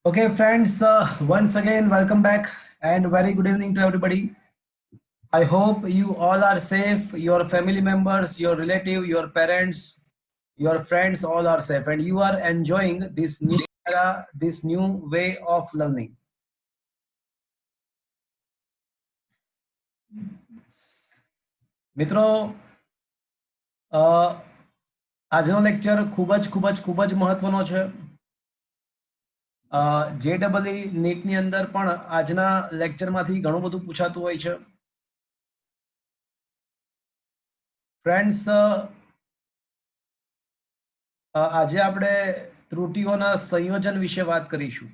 Okay, friends, once again, welcome back and very good evening to everybody. I hope you all are safe, your family members, your relative, your parents, your friends, all are safe, and you are enjoying this new era, this new way of learning. મિત્રો આજનો lecture ખૂબ જ મહત્વનો છે. JEE નીટની અંદર પણ આજના લેક્ચરમાંથી ઘણું બધું પૂછાતું હોય છે. ફ્રેન્ડ્સ, આજે આપણે ત્રુટીઓના સંયોજન વિશે વાત કરીશું.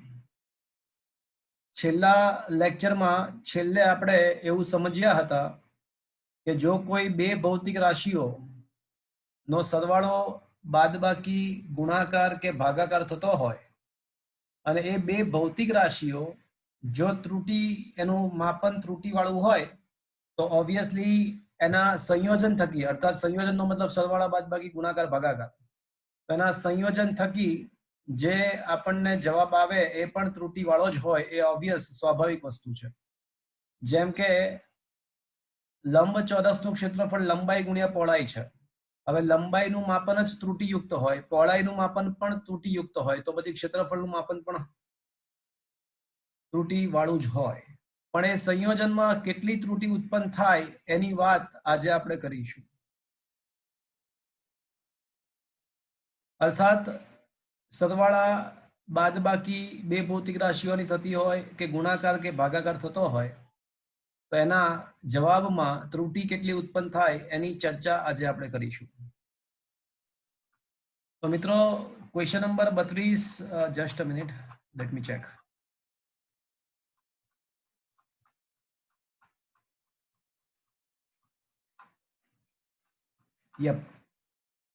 છેલ્લા લેક્ચરમાં છેલ્લે આપણે એવું સમજ્યા હતા કે જો કોઈ બે ભૌતિક રાશિઓ નો સરવાળો બાદબાકી ગુણાકાર કે ભાગાકાર થતો હોય અને એ બે ભૌતિક રાશિઓ જો ત્રુટી એનું માપન ત્રુટી વાળું હોય તો ઓબ્વિયસલી એના સંયોજન થકી, અર્થાત સંયોજનનો મતલબ સરવાળા બાદબાકી ગુણાકાર ભાગાકાર, એના સંયોજન થકી જે આપણને જવાબ આવે એ પણ ત્રુટી વાળો જ હોય, એ ઓબ્વિયસ સ્વાભાવિક વસ્તુ છે. જેમ કે લંબચોરસનું ક્ષેત્રફળ લંબાઈ ગુણ્યા પહોળાઈ છે. હવે લંબાઈનું માપન જ ત્રુટીયુક્ત હોય, પહોળાઈનું માપન પણ ત્રુટીયુક્ત હોય, તો પછી ક્ષેત્રફળનું માપન પણ ત્રુટી વાળું જ હોય. પણ એ સંયોજનમાં કેટલી ત્રુટી ઉત્પન્ન થાય એની વાત આજે આપણે કરીશું. અર્થાત સરવાળા બાદબાકી બે ભૌતિક રાશિઓની થતી હોય કે ગુણાકાર કે ભાગાકાર થતો હોય તો એના જવાબમાં ત્રુટી કેટલી ઉત્પન્ન થાય એની ચર્ચા આજે આપણે કરીશું. તો મિત્રો, question number 32, just a minute, let me check. Yup,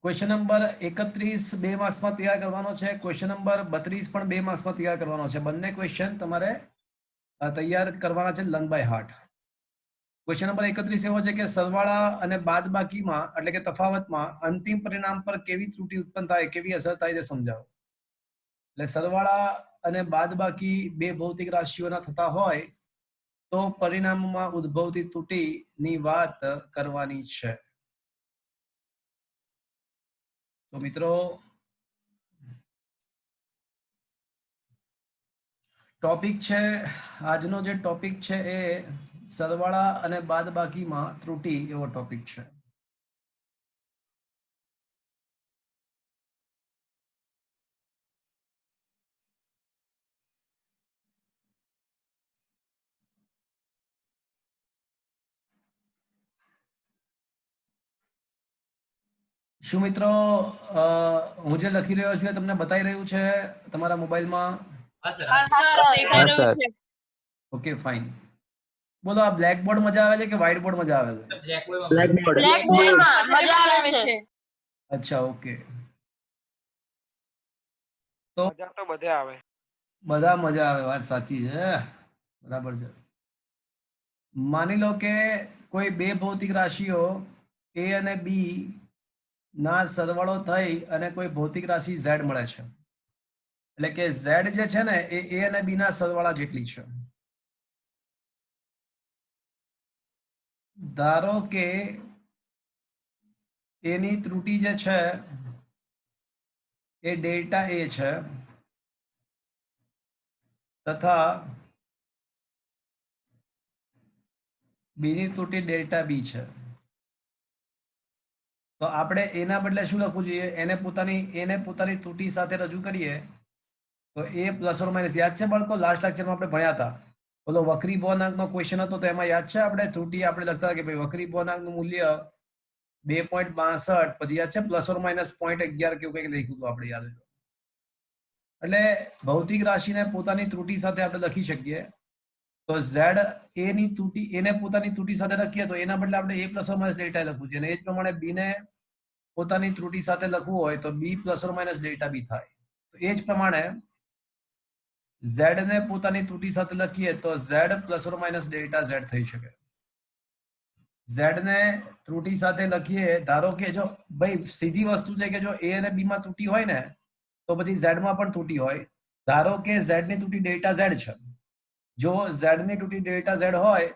question number 31 2 માર્ક્સમાં તૈયાર કરવાનો છે. ક્વેશ્ચન નંબર 32 પણ 2 માર્ક્સમાં તૈયાર કરવાનો છે. બંને ક્વેશ્ચન તમારે તૈયાર કરવાના છે learn by heart. Question number 31 એવો છે કે સરવાળા અને બાદબાકીમાં એટલે કે તફાવતમાં અંતિમ પરિણામ પર કેવી ત્રુટી ઉત્પન્ન થાય, કેવી અસર થાય તે સમજાવો. એટલે સરવાળા અને બાદબાકી બે ભૌતિક રાશિઓના થતા હોય તો પરિણામમાં ઉદ્ભવતી ત્રુટીની વાત કરવાની છે. તો મિત્રો, ટોપિક છે, આજનો જે ટોપિક છે એ સરવાળા અને બાદબાકીમાં ત્રુટી એવો ટોપિક છે. શું મિત્રો, હું જે લખી રહ્યો છું એ તમને બતાવી રહ્યું છે તમારા મોબાઈલમાં? Okay, fine. બોલો, આ બ્લેક બોર્ડ મજા આવે છે કે વ્હાઇટ બોર્ડ મજા આવે છે? બ્લેક બોર્ડ મજા આવે છે. અચ્છા, ઓકે. તો મજા તો બધે આવે. બધા મજા આવે, વાત સાચી છે, બરાબર છે. માની લો કે કોઈ બે ભૌતિક રાશિઓ એ અને બી ના સરવાળો થઈ અને કોઈ ભૌતિક રાશિ ઝેડ મળે છે. એટલે કે ઝેડ જે છે ને એ એ અને બી ના સરવાળા જેટલી છે. ધારો કે એની ત્રુટી જે છે એ ડેલ્ટા એ છે તથા બીની ત્રુટી ડેલ્ટા બી છે. તો આપણે એના બદલે શું લખવું જોઈએ? એને પોતાની ત્રુટી સાથે રજૂ કરીએ તો એ પ્લસ ઓર માઇનસ, યાદ છે બાળકો? લાસ્ટ લેક્ચરમાં આપણે ભણ્યા હતા, બોલો વક્રી ભવનાંકનો ક્વેશ્ચન હતો, તો એમાં યાદ છે આપણે ત્રુટી આપણે લખતા કે ભાઈ વક્રી ભવનાંકનું મૂલ્ય 2.62, પછી યાદ છે પ્લસ ઓર માઇનસ 0.11 કેવું કંઈક લખ્યું હતું આપણે, યાદ હોય. એટલે ભૌતિક રાશિને પોતાની ત્રુટી સાથે આપણે લખી શકીએ. તો ઝેડ એની ત્રુટી, એને પોતાની ત્રુટી સાથે લખીએ તો એના બદલે આપણે એ પ્લસ ઓર માઇનસ ડેલ્ટા લખવું છે, અને એ જ પ્રમાણે બી ને પોતાની ત્રુટી સાથે લખવું હોય તો B plus or minus delta B થાય. તો એ જ પ્રમાણે ઝેડ ને પોતાની ત્રુટી સાથે લખીએ તો Z plus or minus delta Z થઈ શકે. ઝેડ ને ત્રુટી સાથે લખીએ, ધારો કે જો ભાઈ સીધી વસ્તુ છે કે જો એ અને બી માં ત્રુટી હોય ને તો પછી ઝેડ માં પણ ત્રુટી હોય, ધારો કે z ની ત્રુટી ડેલ્ટા z છે. જો z ની ત્રુટી ડેલ્ટા z હોય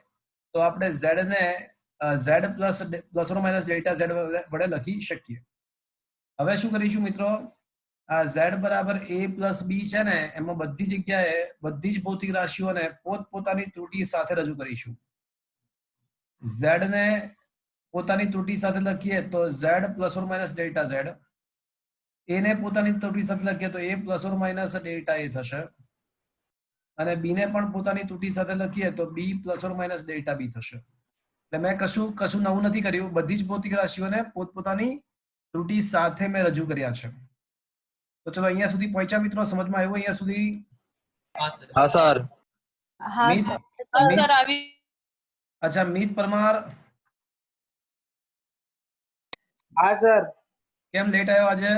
તો આપણે z ને z plus or minus delta z વડે લખી શકીએ. હવે શું કરીશું મિત્રો, આ z બરાબર a પ્લસ b છે ને એમાં બધી જગ્યાએ બધી જ ભૌતિક રાશિઓને પોતપોતાની ત્રુટી સાથે રજૂ કરીશું. z ને પોતાની ત્રુટી સાથે લખીએ તો z plus or minus delta z, a ને પોતાની ત્રુટી સાથે લખીએ તો a plus or minus delta a થશે, અને b ને પણ પોતાની ત્રુટી સાથે લખીએ તો b plus or minus delta b થશે. એટલે મેં કશું નવું નથી કર્યું, બધી જ ભૌતિક રાશિઓને પોતપોતાની ત્રુટી સાથે મેં રજૂ કર્યા છે. તો ચલો અહીંયા સુધી પહોંચ્યા મિત્રો, સમજમાં આવ્યું અહીંયા સુધી? હા સર. મિત સર આવી અચ્છા, મિત પરમાર હા સર. કેમ લેટ આવ્યો આજે?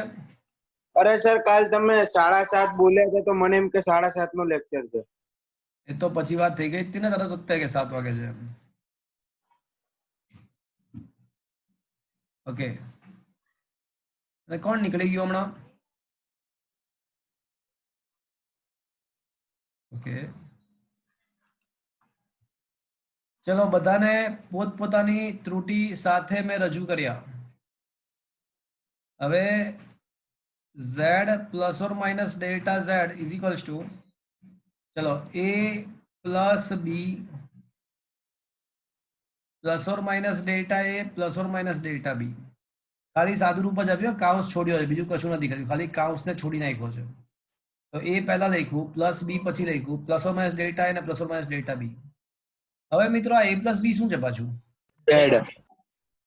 અરે સર કાલ તમે 7:30 બોલ્યા હતા તો મને એમ કે 7:30 નો લેક્ચર છે. એ તો પછી વાત થઈ ગઈ હતી ને તરત અત્યારે કે 7 વાગે છે. ઓકે, કોણ નીકળી ગયું હમણાં? ઓકે, ચલો બધાને પોતપોતાની ત્રુટી સાથે મેં રજૂ કર્યા. હવે z plus or minus delta z is equals to, ચલો a plus b plus or minus delta a plus or minus delta b. ખાલી સાદું રૂપ જ આપ્યું, કાઉન્સ છોડ્યો છે, બીજું કશું નથી કર્યું, ખાલી કાઉન્સને છોડી નાખ્યો છે. તો a પહેલા લખ્યું, પ્લસ b પછી લખ્યું, plus or minus delta a અને plus or minus delta b. હવે મિત્રો આ a પ્લસ b શું છે પાછું? Z.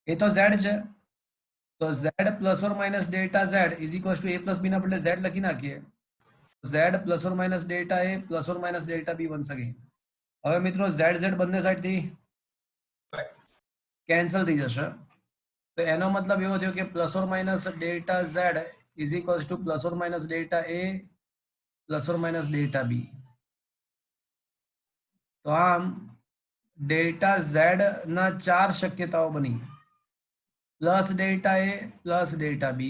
એ તો z છે. તો z plus or minus delta z is equals two a plus b ના બદલે z લખી નાખીએ. z plus or minus delta a plus or minus delta b બનશે અગેન. હવે મિત્રો z z બંને સાઈડથી કેન્સલ થઈ જશે. તો એનો મતલબ એવો થયો કે plus or minus delta z is equals two plus or minus delta a plus or minus delta b. તો આમ ડેલ્ટા z ના 4 શક્યતાઓ બની: plus delta a plus delta b,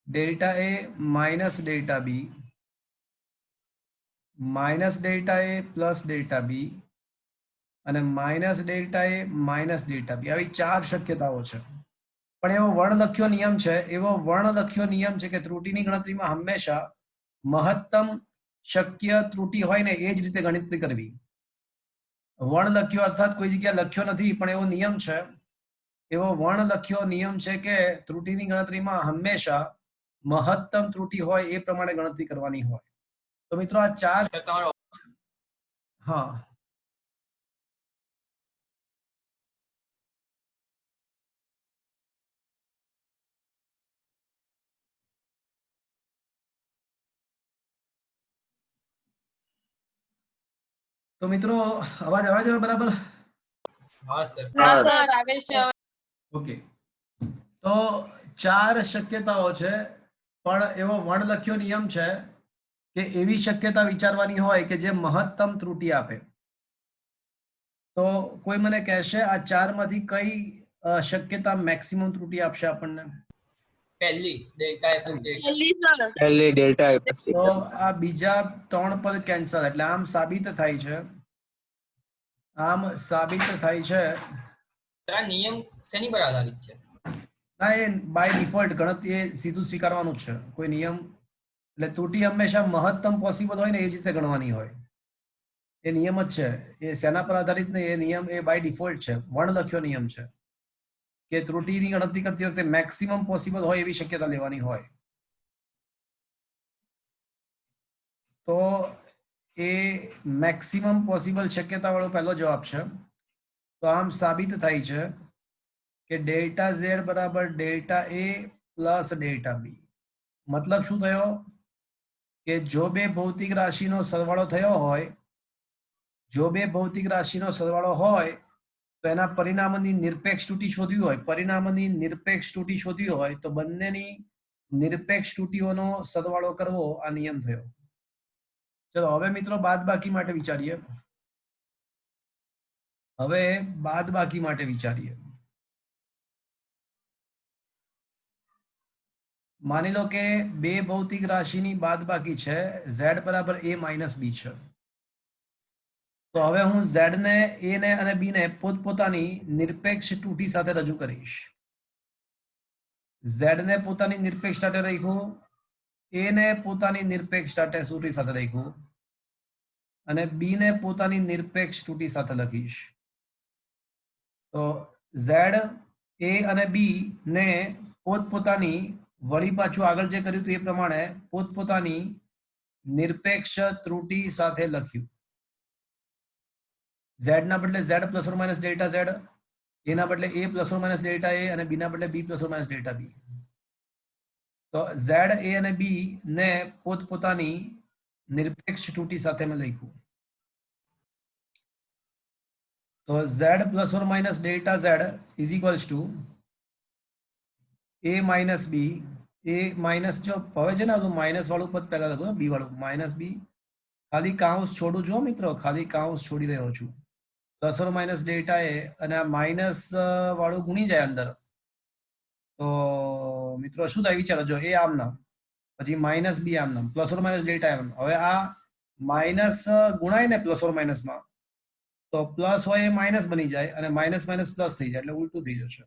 delta a minus delta b, minus delta a plus delta b અને minus delta a minus delta b. આવી 4 શક્યતાઓ છે. પણ એવો વર્ણલખ્યો નિયમ છે કે ત્રુટીની ગણતરીમાં હંમેશા મહત્તમ શક્ય ત્રુટી હોય ને એ જ રીતે ગણતરી કરવી. વર્ણલખ્યો અર્થાત કોઈ જગ્યાએ લખ્યો નથી, પણ એવો નિયમ છે, એવો વર્ણલખ્યો નિયમ છે કે ત્રુટીની ગણતરીમાં હંમેશા મહત્તમ ત્રુટી હોય એ પ્રમાણે ગણતરી કરવાની હોય. તો મિત્રો આ 4, હા તો મિત્રો અવાજ આવે છે બરાબર? હા સર. હા સર આવે છે. ઓકે, તો 4 શક્યતાઓ છે, પણ એવો વર્ણલખ્યો નિયમ છે કે એવી શક્યતા વિચારવાની હોય કે જે મહત્તમ ત્રુટી આપે. તો કોઈ મને કહેશે આ 4 માંથી કઈ શક્યતા મેક્સિમમ ત્રુટી આપશે આપણને? પહેલી ડેલ્ટા a plus delta. જલ્દી સર. પહેલી ડેલ્ટા a plus તો delta. આ બીજા 3 પદ કેન્સલ, એટલે આમ સાબિત થાય છે, આ નિયમ શેની પર આધારિત છે? ના એ બાય ડિફોલ્ટ ગણતરી એ સીધું સ્વીકારવાનું જ છે. કોઈ નિયમ એટલે ત્રુટી હંમેશા મહત્તમ પોસિબલ હોય ને એ જ રીતે ગણવાની હોય. એ નિયમ જ છે. એ શેના પર આધારિત નહીં, એ નિયમ એ બાય ડિફોલ્ટ છે, વર્ણલખ્યો નિયમ છે કે ત્રુટીની ગણતરી કરતી વખતે મેક્સિમમ પોસિબલ હોય એવી શક્યતા લેવાની હોય. તો એ મેક્સિમમ પોસિબલ શક્યતા વાળો પહેલો જવાબ છે. તો આમ સાબિત થાય છે કે ડેલ્ટા z બરાબર delta a plus delta b. મતલબ શું થયો કે જો બે ભૌતિક રાશિનો સરવાળો થયો હોય, તો એના પરિણામની નિરપેક્ષ ત્રુટી શોધવી હોય તો બંનેની નિરપેક્ષ ત્રુટીઓનો સરવાળો કરવો આ નિયમ થયો. ચલો હવે મિત્રો બાદબાકી માટે વિચારીએ. માની લો કે બે ભૌતિક રાશિની બાદબાકી છે z બરાબર a માઇનસ b છે. તો હવે હું z ને a ને અને b ને પોતપોતાની નિરપેક્ષ તૂટી સાથે રજૂ કરીશ. z ને પોતાની નિરપેક્ષ સાથે રાખ્યું, a ને પોતાની નિરપેક્ષ તૂટી સાથે રાખ્યું અને b ને પોતાની નિરપેક્ષ તૂટી સાથે લખીશ. તો z, a અને b ને પોતપોતાની વળી પાછું આગળ જે કર્યું હતું એ પ્રમાણે પોતપોતાની નિરપેક્ષ ત્રુટી સાથે લખ્યું. z ના બદલે z plus or minus delta z, a ના બદલે a plus or minus delta a અને b ના બદલે b plus or minus delta b. તો z, a અને b ને પોતપોતાની નિરપેક્ષ તૂટી સાથે મેં લખ્યું. તો z plus or minus delta z is equals two a minus b. A minus જો હવે છે ને માઇનસ વાળું પદ પહેલા લખું, બી વાળું માઇનસ b, ખાલી કાઉન્સ છોડું જો મિત્રો, ખાલી કાઉન્સ છોડી રહ્યો છું. પ્લસ ઓર માઇનસ ડેલ્ટા એ અને આ માઇનસ વાળું ગુણી જાય અંદર, તો મિત્રો શું થાય વિચારો. જો એ આમ નામ, પછી માઇનસ બી આમ નામ, plus or minus delta M. હવે આ માઇનસ ગુણાય ને પ્લસ ઓર માઇનસમાં, તો પ્લસ હોય એ માઇનસ બની જાય અને માઇનસ માઇનસ પ્લસ થઈ જાય, એટલે ઉલટું થઈ જશે.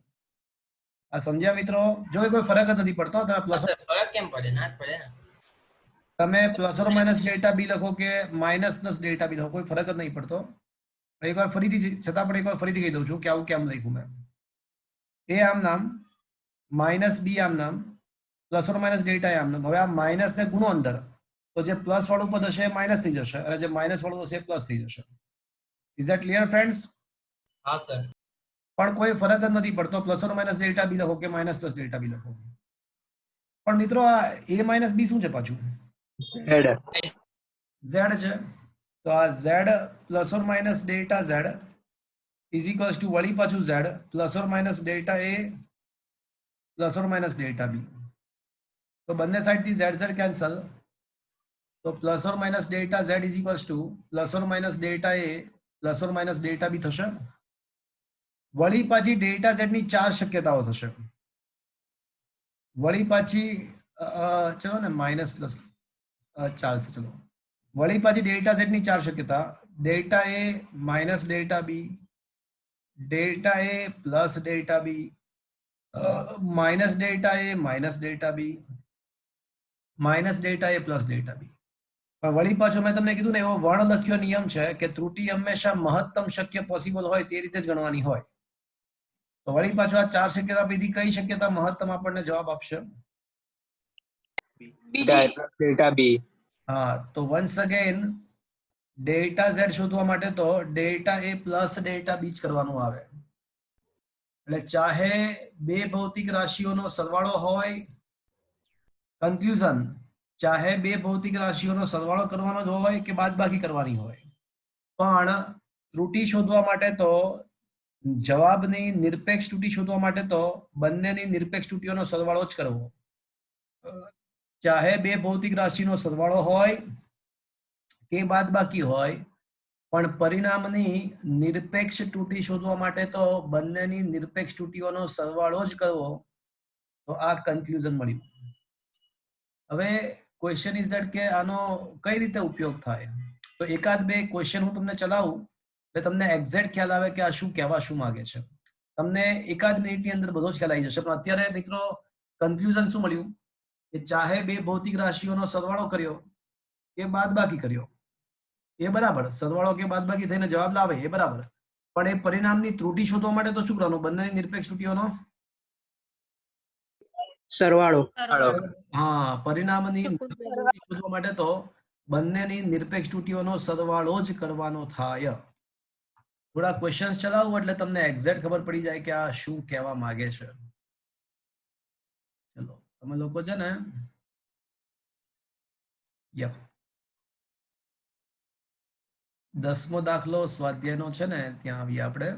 આ સમજ્યા મિત્રો? જો કોઈ ફરક જ નથી પડતો. તમે પ્લસ સર ફરક કેમ પડે? ના જ પડે ને. તમે plus or minus delta B લખો કે માઇનસ પ્લસ ડેલ્ટા બી લખો, કોઈ ફરક જ નહીં પડતો. એકવાર ફરીથી, છતાં પણ એકવાર ફરીથી કહી દઉં છું કે આવું કેમ લખ્યું મેં. એ આમ નામ, માઇનસ બી આમ નામ, પ્લસ ઓર માઇનસ ડેલ્ટા આમ નામ. હવે આ માઇનસ ને ગુણો અંદર, તો જે પ્લસ વાળું પદ હશે એ માઇનસ થઈ જશે અને જે માઇનસ વાળું હશે એ પ્લસ થઈ જશે. Is that clear friends? હા સર. પણ કોઈ ફરક જ નથી પડતો plus or minus delta B લખો કે માઇનસ પ્લસ ડેલ્ટા બી લખો. પણ મિત્રો આ a માઇનસ બી શું છે પાછું? z છે. તો આ z plus or minus delta z is equals two વળી પાછું z plus or minus delta a plus or minus delta b. તો બંને સાઈડથી z કેન્સલ, તો plus or minus delta z is equals two plus or minus delta a plus or minus delta b થશે. વળી પાછી delta z ની 4 શક્યતાઓ થશે. વળી પાછી ચલો ને માઇનસ પ્લસ ચાલશે, ચલો. વળી પાછી ડેલ્ટા z ની 4 શક્યતા, delta a minus delta b, delta a plus delta b, minus delta a minus delta b, minus delta a plus delta b. પણ વળી પાછો મેં તમને કીધું ને એવો વર્ણ લખ્યો નિયમ છે કે ત્રુટી હંમેશા મહત્તમ શક્ય પોસિબલ હોય તે રીતે જ ગણવાની હોય. તો વળી પાછો આ 4 શક્યતા પૈકી કઈ શક્યતા મહત્તમ આપણને જવાબ આપશે? બીજી. Delta B. હા, તો વન્સ અગેન ડેલ્ટા z શોધવા માટે તો delta a plus delta b જ કરવાનું આવે. એટલે ચાહે બે ભૌતિક રાશિઓનો સરવાળો હોય, કન્ક્લુઝન, ચાહે બે ભૌતિક રાશિઓનો સરવાળો કરવાનો જ હોય કે બાદબાકી કરવાની હોય, પણ ત્રુટી શોધવા માટે તો જવાબની નિરપેક્ષ ત્રુટી શોધવા માટે તો બંનેની નિરપેક્ષ ત્રુટીઓનો સરવાળો જ કરવો. ચાહે બે ભૌતિક રાશિનો સરવાળો હોય કે બાદબાકી હોય, પણ પરિણામની નિરપેક્ષ ત્રુટી શોધવા માટે તો બંનેની નિરપેક્ષ ત્રુટીઓનો સરવાળો જ કરવો. તો આ કન્ક્લુઝન મળ્યું. હવે ક્વેશ્ચન ઇઝ ધેટ કે આનો કઈ રીતે ઉપયોગ થાય? તો એકાદ બે ક્વેશ્ચન હું તમને ચલાવું એટલે તમને એક્ઝેક્ટ ખ્યાલ આવે કે આ શું કહેવા શું માંગે છે. તમને એકાદ મિનિટની અંદર બધો જ ખ્યાલ આવી જશે. પણ અત્યારે મિત્રો કન્ક્લુઝન શું મળ્યું કે ચાહે બે ભૌતિક રાશિઓનો સરવાળો કર્યો કે બાદબાકી કર્યો એ બરાબર, સરવાળો કે બાદબાકી થઈને જવાબ લાવે એ બરાબર, પણ એ પરિણામની ત્રુટી શોધવા માટે તો શું કરવાનું? બંનેની નિરપેક્ષ ત્રુટીઓનો સરવાળો. હા, પરિણામની નિરપેક્ષ ત્રુટી શોધવા માટે તો બંનેની નિરપેક્ષ ત્રુટીઓનો સરવાળો જ કરવાનો થાય. થોડા ક્વેશ્ચન્સ ચલાવું એટલે તમને એક્ઝેક્ટ ખબર પડી જાય કે આ શું કહેવા માંગે છે. ચલો તમે લોકો છે ને યપ 10મો દાખલો સ્વાધ્યાયનો છે ને ત્યાં આવીએ આપણે.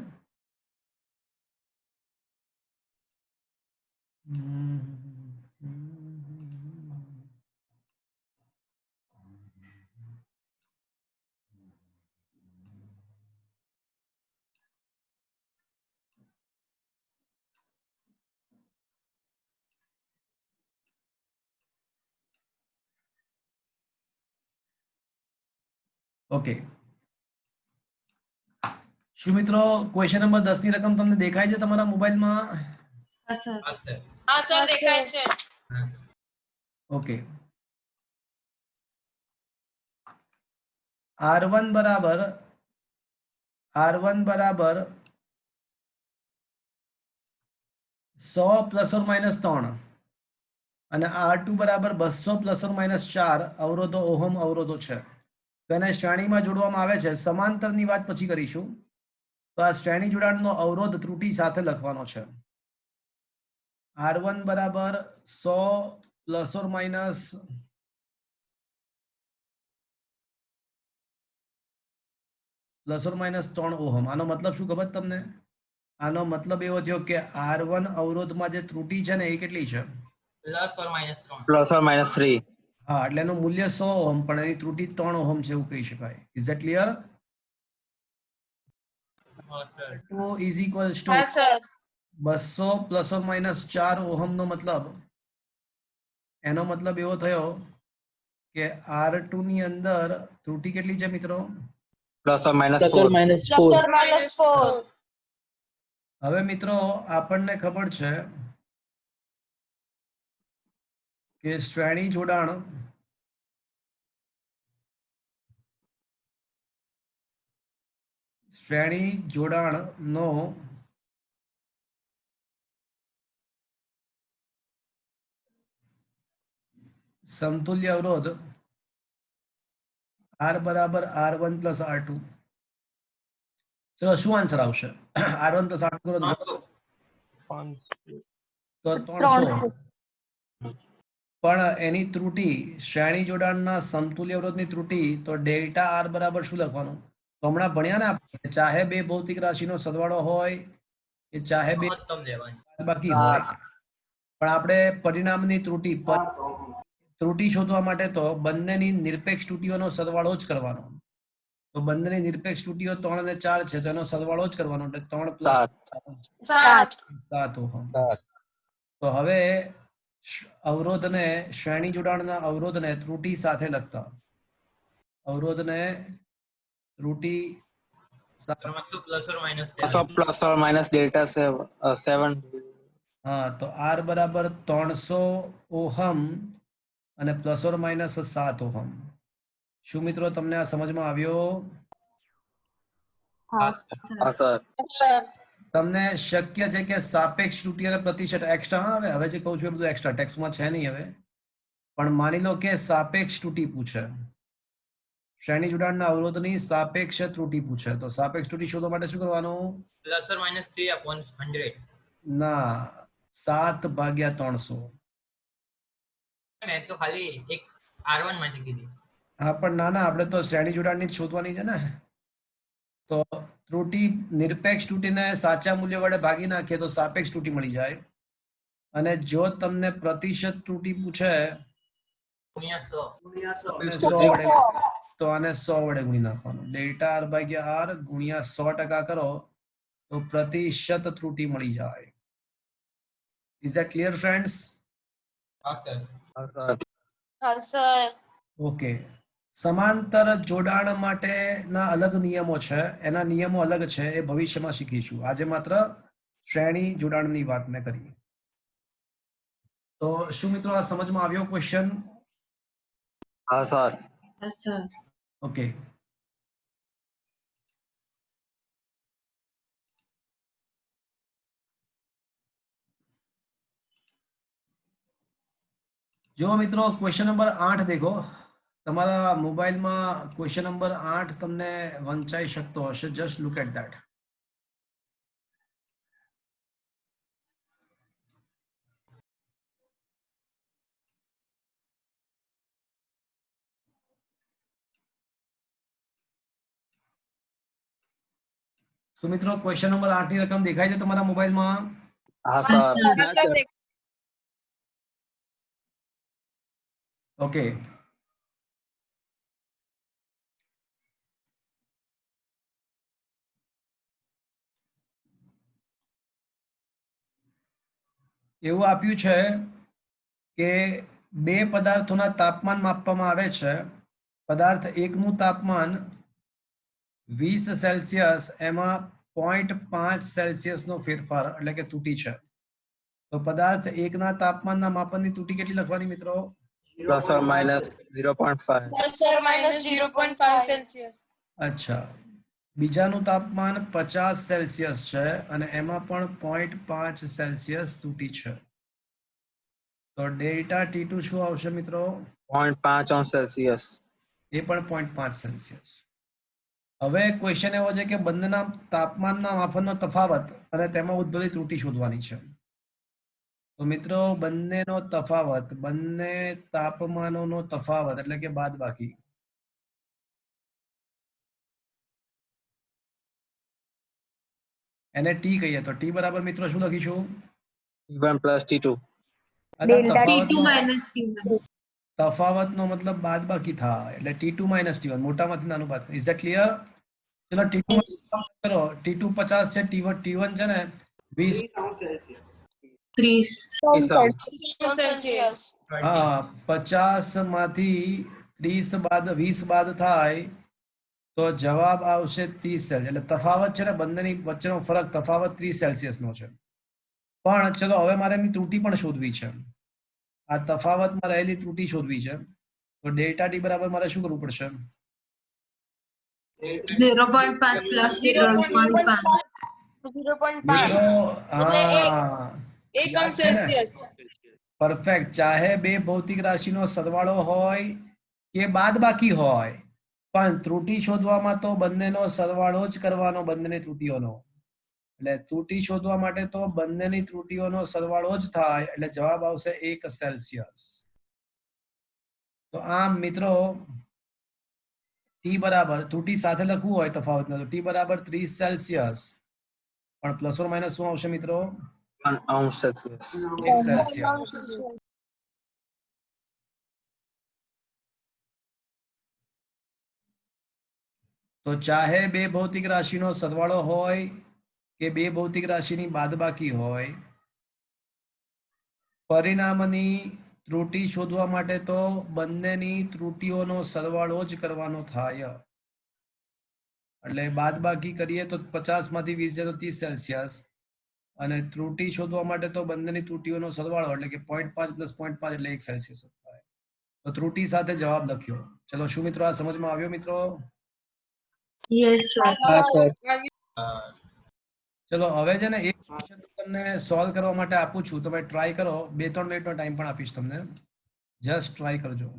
ઓકે, શું મિત્રો ક્વેશ્ચન નંબર 10 ની રકમ તમને દેખાય છે તમારા મોબાઈલમાં? હા સર હા સર દેખાય છે. હા ઓકે, R1 બરાબર R1 100 પ્લસ ઓર માઇનસ 3 અને R2 બરાબર 200 પ્લસ ઓર માઇનસ 4 અવરોધો ઓહમ અવરોધો છે. તો એને શ્રેણીમાં જોડવામાં આવે છે. સમાંતરની વાત પછી કરીશું. તો આ શ્રેણી જોડાણનો અવરોધ ત્રુટિ સાથે લખવાનો છે. R1 બરાબર 100 પ્લસ ઓર માઇનસ 3 ઓહમ. આનો મતલબ શું ખબર તમને? આનો મતલબ એવો થયો કે R1 અવરોધમાં જે ત્રુટિ છે ને એ કેટલી છે? પ્લસ ઓર માઇનસ 3 હા, એટલે એનું મૂલ્ય 100 ઓહમ પણ એની ત્રુટિ 3 ઓહમ છે એવું કહી શકાય. Is that clear? હા સર 2 ઇઝ ઇક્વલ્સ ટુ હા sir 200 plus or minus 4 ohm નો મતલબ, એનો મતલબ એવો થયો કે R2 ની અંદર ત્રુટિ કેટલી છે મિત્રો? Plus or minus plus 4 or minus plus 4 or minus 4. હવે મિત્રો આપણને ખબર છે કે શ્રેણી જોડાણ નો સમતુલ્ય અવરોધ R બરાબર R1 પ્લસ R2. ચલો શું આન્સર આવશે? R1 પ્લસ R2 કરો તો 300. પણ એની ત્રુટિ, શ્રેણી જોડાણના સમતુલ્ય અવરોધની ત્રુટિ, તો ડેલ્ટા આર બરાબર શું લખવાનું? તો હમણાં ભણ્યા ને આપણે, ચાહે બે ભૌતિક રાશિનો સરવાળો હોય કે ચાહે બે બાકી હોય, પણ આપણે પરિણામની ત્રુટિ શોધવા માટે તો બંનેની નિરપેક્ષ ત્રુટિઓનો સરવાળો જ કરવાનો. તો બંનેની નિરપેક્ષ ત્રુટિઓ 3 અને 4 છે, તો એનો સરવાળો જ કરવાનો, એટલે 3 પ્લસ 7. 7 ઓહમ. તો હવે અવરોધને, શ્રેણી જોડાણના અવરોધને ત્રુટિ સાથે લખતા, અવરોધને ત્રુટિ પ્લસ ઓર માઇનસ ડેલ્ટા 7 હા, તો R બરાબર 300 ઓહમ અને પ્લસ ઓર માઇનસ 7 ઓહમ. શું મિત્રો તમને આ સમજમાં આવ્યો? હા સર સર તમને શક્ય છે કે સાપેક્ષ ત્રુટિ અને પ્રતિશત એક્સ્ટ્રા આવે, હવે જે કહું છું એ બધું એક્સ્ટ્રા, ટેક્સમાં છે નહીં હવે, પણ માની લો કે સાપેક્ષ ત્રુટિ પૂછે, શ્રેણી જોડાણના અવરોધની સાપેક્ષ ત્રુટિ પૂછે, તો સાપેક્ષ ત્રુટિ શોધવા માટે શું કરવાનું? પ્લસ ઓર માઇનસ 3/100 ના, 7/300. મેં તો ખાલી એક R1 માટે કીધી. હા, પણ ના આપણે તો શ્રેણી જોડાણની જ શોધવાની છે ને. તો ત્રુટિ, નિરપેક્ષ ત્રુટિને સાચા મૂલ્ય વડે ભાગી નાખીએ તો સાપેક્ષ ત્રુટિ મળી જાય. અને જો તમને પ્રતિશત ત્રુટિ પૂછે તો આને 100 વડે ગુણી નાખવાનું. ડેલ્ટા R/R ગુણ્યા 100% કરો તો પ્રતિશત ત્રુટિ મળી જાય. Is that clear friends? હા સર હા સર ઓકે, સમાંતર જોડાણ માટેના અલગ નિયમો છે, એના નિયમો અલગ છે, એ ભવિષ્યમાં શીખીશું. આજે માત્ર શ્રેણી જોડાણની વાત મેં કરી. તો શું મિત્રો આ સમજમાં આવ્યો ક્વેશ્ચન? હા સર ઓકે, જો મિત્રો ક્વેશ્ચન નંબર 8 દેખો. તમારા મોબાઈલમાં ક્વેશ્ચન નંબર 8 તમને વંચાઈ શકતો હશે. Just look at that. તો મિત્રો ક્વેશ્ચન નંબર 8 ની રકમ દેખાય છે તમારા મોબાઈલમાં? હા હા સર સર ઓકે, એવું આપ્યું છે કે બે પદાર્થોના તાપમાન માપવામાં આવે છે. પદાર્થ 1 નું તાપમાન 20 સેલ્સિયસ એમાં 0.5 સેલ્સિયસનો ફેરફાર એટલે કે ત્રુટી છે. તો પદાર્થ એકના તાપમાનના માપનની ત્રુટી કેટલી લખવાની મિત્રો? Plus or minus 0.5. Plus or minus 0.5 Celsius. અચ્છા, બીજાનું તાપમાન 50 સેલ્સિયસ છે અને એમાં પણ 0.5 સેલ્સિયસ ત્રુટી છે. તો ડેલ્ટા T2 શું આવશે મિત્રો? 0.5 અંશ સેલ્સિયસ. એ પણ 0.5 સેલ્સિયસ. હવે ક્વેશ્ચન એવો છે કે બંનેના તાપમાનના માપનનો તફાવત અને તેમાં ઉદ્ભવેલી ત્રુટી શોધવાની છે. તો મિત્રો બંનેનો તફાવત, બંને તાપમાનોનો તફાવત એટલે કે બાદબાકી. એને ટી કહીએ તો ટી બરાબર મિત્રો શું લખીશું? T1 plus T2. તફાવતનો મતલબ બાદબાકી થાય એટલે T2 minus T1 મોટામાંથી નાનું બાદ. Is that clear? ચલો T2 કરો. T2 50 છે, T1 છે ને 20. 30 Celsius. હા, 50 માંથી 30 બાદ 20 બાદ થાય તો જવાબ આવશે 30 સેલ્સિયસ. એટલે તફાવત છે ને બંનેની વચ્ચેનો ફરક તફાવત 30 સેલ્સિયસ નો છે. પણ ચલો હવે મારે એની ત્રુટી પણ શોધવી છે. આ તફાવતમાં રહેલી ત્રુટી શોધવી છે. તો ડેલ્ટા ટી બરાબર મારે શું કરવું પડશે? 0.5 plus 0.5. 0.5. મિત્રો એટલે હા, એક અંશ સેલ્સિયસ. પરફેક્ટ. ચાહે બે ભૌતિક રાશિનો સરવાળો હોય કે બાદબાકી હોય, પણ ત્રુટી શોધવામાં તો બંનેનો સરવાળો જ કરવાનો, બંનેની ત્રુટીઓનો. એટલે ત્રુટી શોધવા માટે તો બંનેની ત્રુટીઓનો સરવાળો જ થાય એટલે જવાબ આવશે 1 સેલ્સિયસ. તો આમ મિત્રો ટી બરાબર, ત્રુટી સાથે લખવું હોય તફાવતને તો ટી બરાબર 30 સેલ્સિયસ, પણ પ્લસ ઓર માઇનસ શું આવશે મિત્રો? 1 અંશ સેલ્સિયસ. 1 સેલ્સિયસ. તો ચાહે બે ભૌતિક રાશિનો સરવાળો હોય કે બે ભૌતિક રાશિની બાદબાકી હોય, પરિણામની ત્રુટી શોધવા માટે તો બંનેની ત્રુટીઓનો સરવાળો જ કરવાનો થાય. એટલે બાદબાકી કરીએ તો 50 માંથી 20 જાય તો 30 સેલ્સિયસ, અને ત્રુટી શોધવા માટે તો બંનેની ત્રુટીઓનો સરવાળો એટલે કે 0.5 પ્લસ 0.5 એટલે 1 સેલ્સિયસ થાય. તો ત્રુટી સાથે જવાબ લખ્યો. ચલો શું મિત્રો આ સમજમાં આવ્યો મિત્રો? Yes, sir. ચલો હવે છે ને એક ક્વેશ્ચન તમને સોલ્વ કરવા માટે આપું છું, તમે ટ્રાય કરો. 2-3 મિનિટનો ટાઈમ પણ આપીશ તમને, જસ્ટ ટ્રાય કરજો.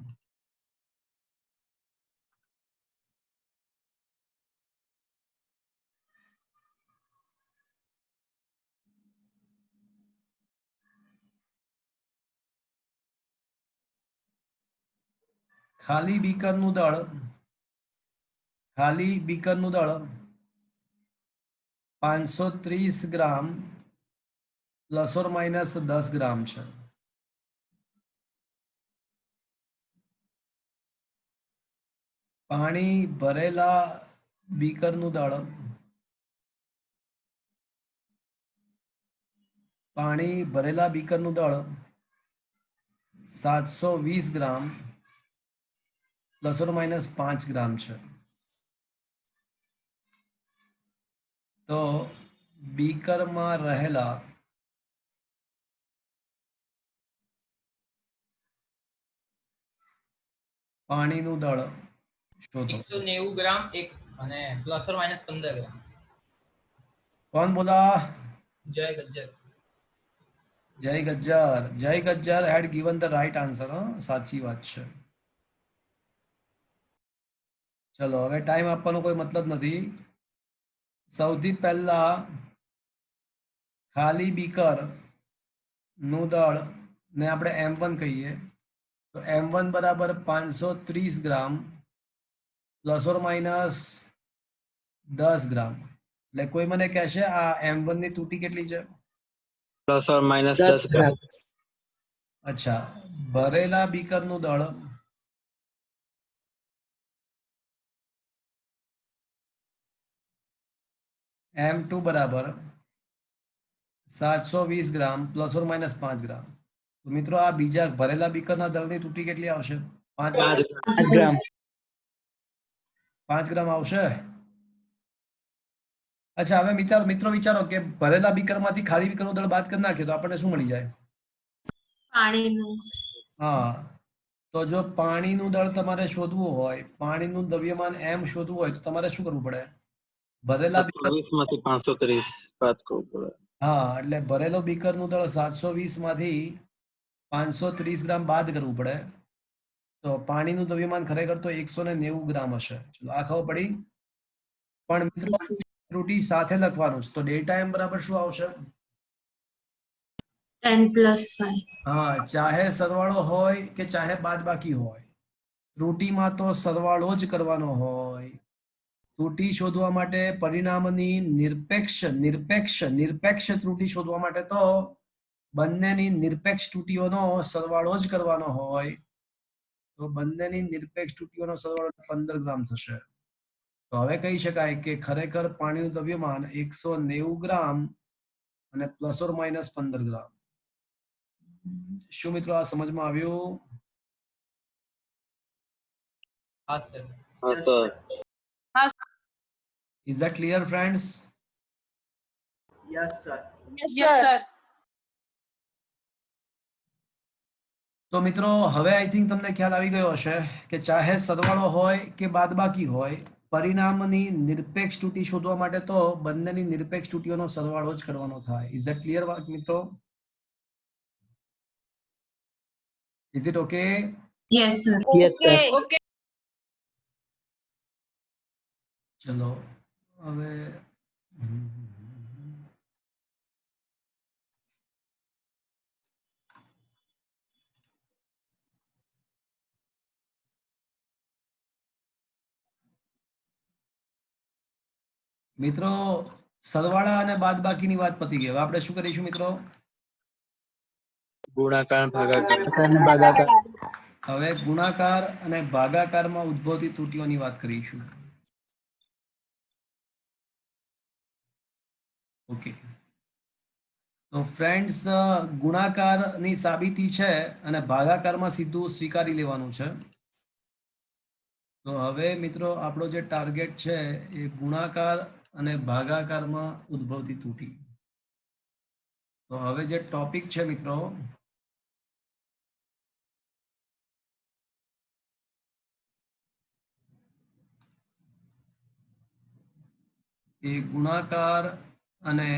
ખાલી બીકરનું દળ 530 ગ્રામ પ્લસ ઓર માઇનસ 10 ગ્રામ છે. પાણી ભરેલા બીકરનું દળ 720 ગ્રામ પ્લસ ઓર માઇનસ 5 ગ્રામ છે. તો બીકરમાં રહેલા પાણીનું દળ શોધો. 190 ગ્રામ એક અને પ્લસ ઓર માઇનસ 15 ગ્રામ. કોણ બોલા? જય ગજ્જર. જય ગજ્જર. જય Gajjar had given the right answer. સાચી વાત છે. ચલો હવે ટાઈમ આપવાનો કોઈ મતલબ નથી. સૌથી પહેલા ખાલી બીકર નું દળ ને આપણે M1 કહીએ તો M1 બરાબર 530 ગ્રામ પ્લસ ઓર માઇનસ 10 ગ્રામ. એટલે કોઈ મને કહેશે આ M1 ની ત્રુટી કેટલી છે? Plus or minus 10 gram. અચ્છા, ભરેલા બીકરનું દળ M2 બરાબર 720 ગ્રામ પ્લસ ઓર માઇનસ 5 ગ્રામ. તો મિત્રો આ બીજા ભરેલા બીકરના દળની ત્રુટી કેટલી આવશે? 5 ગ્રામ. 5 gram. 5 ગ્રામ આવશે. અચ્છા હવે મિત્રો વિચારો કે ભરેલા બીકરમાંથી ખાલી બીકરનું દળ બાદ કરી નાખીએ તો આપણને શું મળી જાય? પાણીનું. હા, તો જો પાણીનું દળ તમારે શોધવું હોય, પાણીનું દ્રવ્યમાન m શોધવું હોય તો તમારે શું કરવું પડે? ભરેલા બીકર 720 માંથી 530 બાદ કરવું પડે. હા, એટલે ભરેલો બીકરનું દળ 720 માંથી 530 ગ્રામ બાદ કરવું પડે. તો પાણીનું દ્રવ્યમાન ખરેખર તો 190 ગ્રામ હશે. ચલો આ ખબર પડી. પણ મિત્રો ત્રુટી સાથે લખવાનું છે તો ડેલ્ટા m બરાબર શું આવશે? 10 plus 5. હા, ચાહે સરવાળો હોય કે ચાહે બાદબાકી હોય, ત્રુટીમાં તો સરવાળો જ કરવાનો હોય. ત્રુટી શોધવા માટે પરિણામની નિરપેક્ષ ત્રુટી શોધવા માટે તો બંનેની નિરપેક્ષ ત્રુટીઓનો સરવાળો જ કરવાનો હોય. તો બંનેની નિરપેક્ષ ત્રુટીઓનો સરવાળો 15 ગ્રામ થશે. તો હવે કહી શકાય કે ખરેખર પાણીનું દ્રવ્યમાન 190 ગ્રામ અને પ્લસ ઓર માઇનસ 15 ગ્રામ. શું મિત્રો આ સમજમાં આવ્યું? હા સર. હા sir. Is that clear, friends? Yes, sir. તો મિત્રો હવે આઈ થિંક તમને ખ્યાલ આવી ગયો હશે કે ચાહે સરવાળો હોય કે બાદબાકી હોય, પરિણામની નિરપેક્ષ ત્રુટી શોધવા માટે તો બંનેની નિરપેક્ષ ત્રુટીઓનો સરવાળો જ કરવાનો થાય. Is that clear વાત મિત્રો? Is it okay? Yes, sir. Okay. ચલો હવે મિત્રો સરવાળા અને બાદબાકીની વાત પતી ગઈ. હવે આપણે શું કરીશું મિત્રો? ગુણાકાર અને ભાગાકાર. હવે ગુણાકાર અને ભાગાકારમાં ઉદ્ભવતી ત્રુટીઓની વાત કરીશું. ઓકે, તો ફ્રેન્ડ્સ ગુણાકારની સાબિતી છે અને ભાગાકારમાં સીધું સ્વીકારી લેવાનું છે. તો હવે મિત્રો આપણો જે ટાર્ગેટ છે એ ગુણાકાર અને ભાગાકારમાં ઉદ્ભવતી ત્રુટી. તો હવે જે ટોપિક છે મિત્રો એ ગુણાકાર અને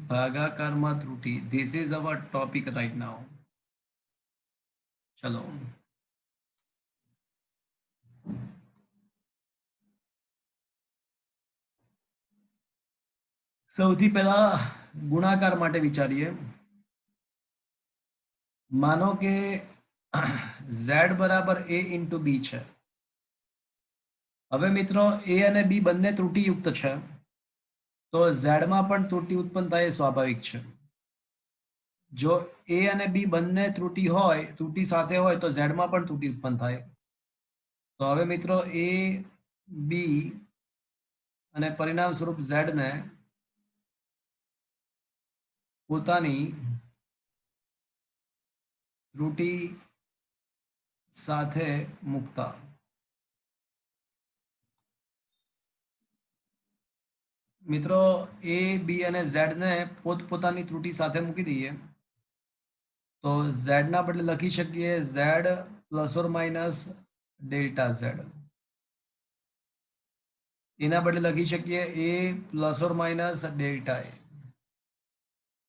ભાગાકારમાં ત્રુટી. This is our topic right now. ચલો સૌથી પહેલા ગુણાકાર માટે વિચારીએ. માનો કે z બરાબર a ઇન્ટુ b છે. હવે મિત્રો a અને b બંને ત્રુટીયુક્ત છે તો z માં પણ ત્રુટી ઉત્પન્ન થાય એ સ્વાભાવિક છે. જો a અને b બંને ત્રુટી સાથે હોય તો z માં પણ ત્રુટી ઉત્પન્ન થાય. તો હવે મિત્રો a b અને પરિણામ સ્વરૂપ z ને પોતાની ત્રુટી સાથે મૂકતા મિત્રો a b અને z ને પોતપોતાની ત્રુટી સાથે મૂકી દઈએ તો z ના બદલે લખી શકીએ z plus or minus delta z. એના બદલે લખી શકીએ a plus or minus delta a.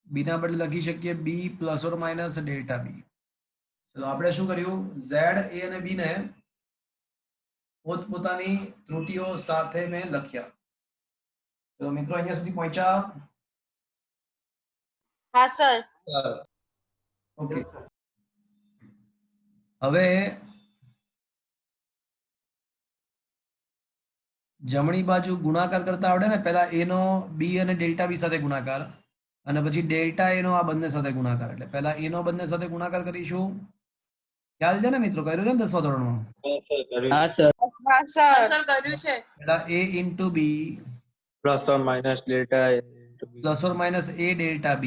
b ના બદલે લખી શકીએ b plus or minus delta b. ચલો આપણે શું કર્યું? z a અને b ને પોતપોતાની ત્રુટીઓ સાથે મેં લખ્યા. તો મિત્રો અહીંયા સુધી પહોંચ્યા? હા સર. ઓકે, હવે જમણી બાજુ ગુણાકાર કરતા આવડે ને? પહેલા a નો b અને ડેલ્ટા b સાથે ગુણાકાર અને પછી ડેલ્ટા a નો આ બંને સાથે ગુણાકાર. એટલે પહેલા a નો બંને સાથે ગુણાકાર કરીશું. ખ્યાલ છે ને મિત્રો? કર્યું છે ને 10મા ધોરણમાં? હા સર. હા સર. કર્યું છે. પહેલા a into b plus or minus delta plus or minus a delta b.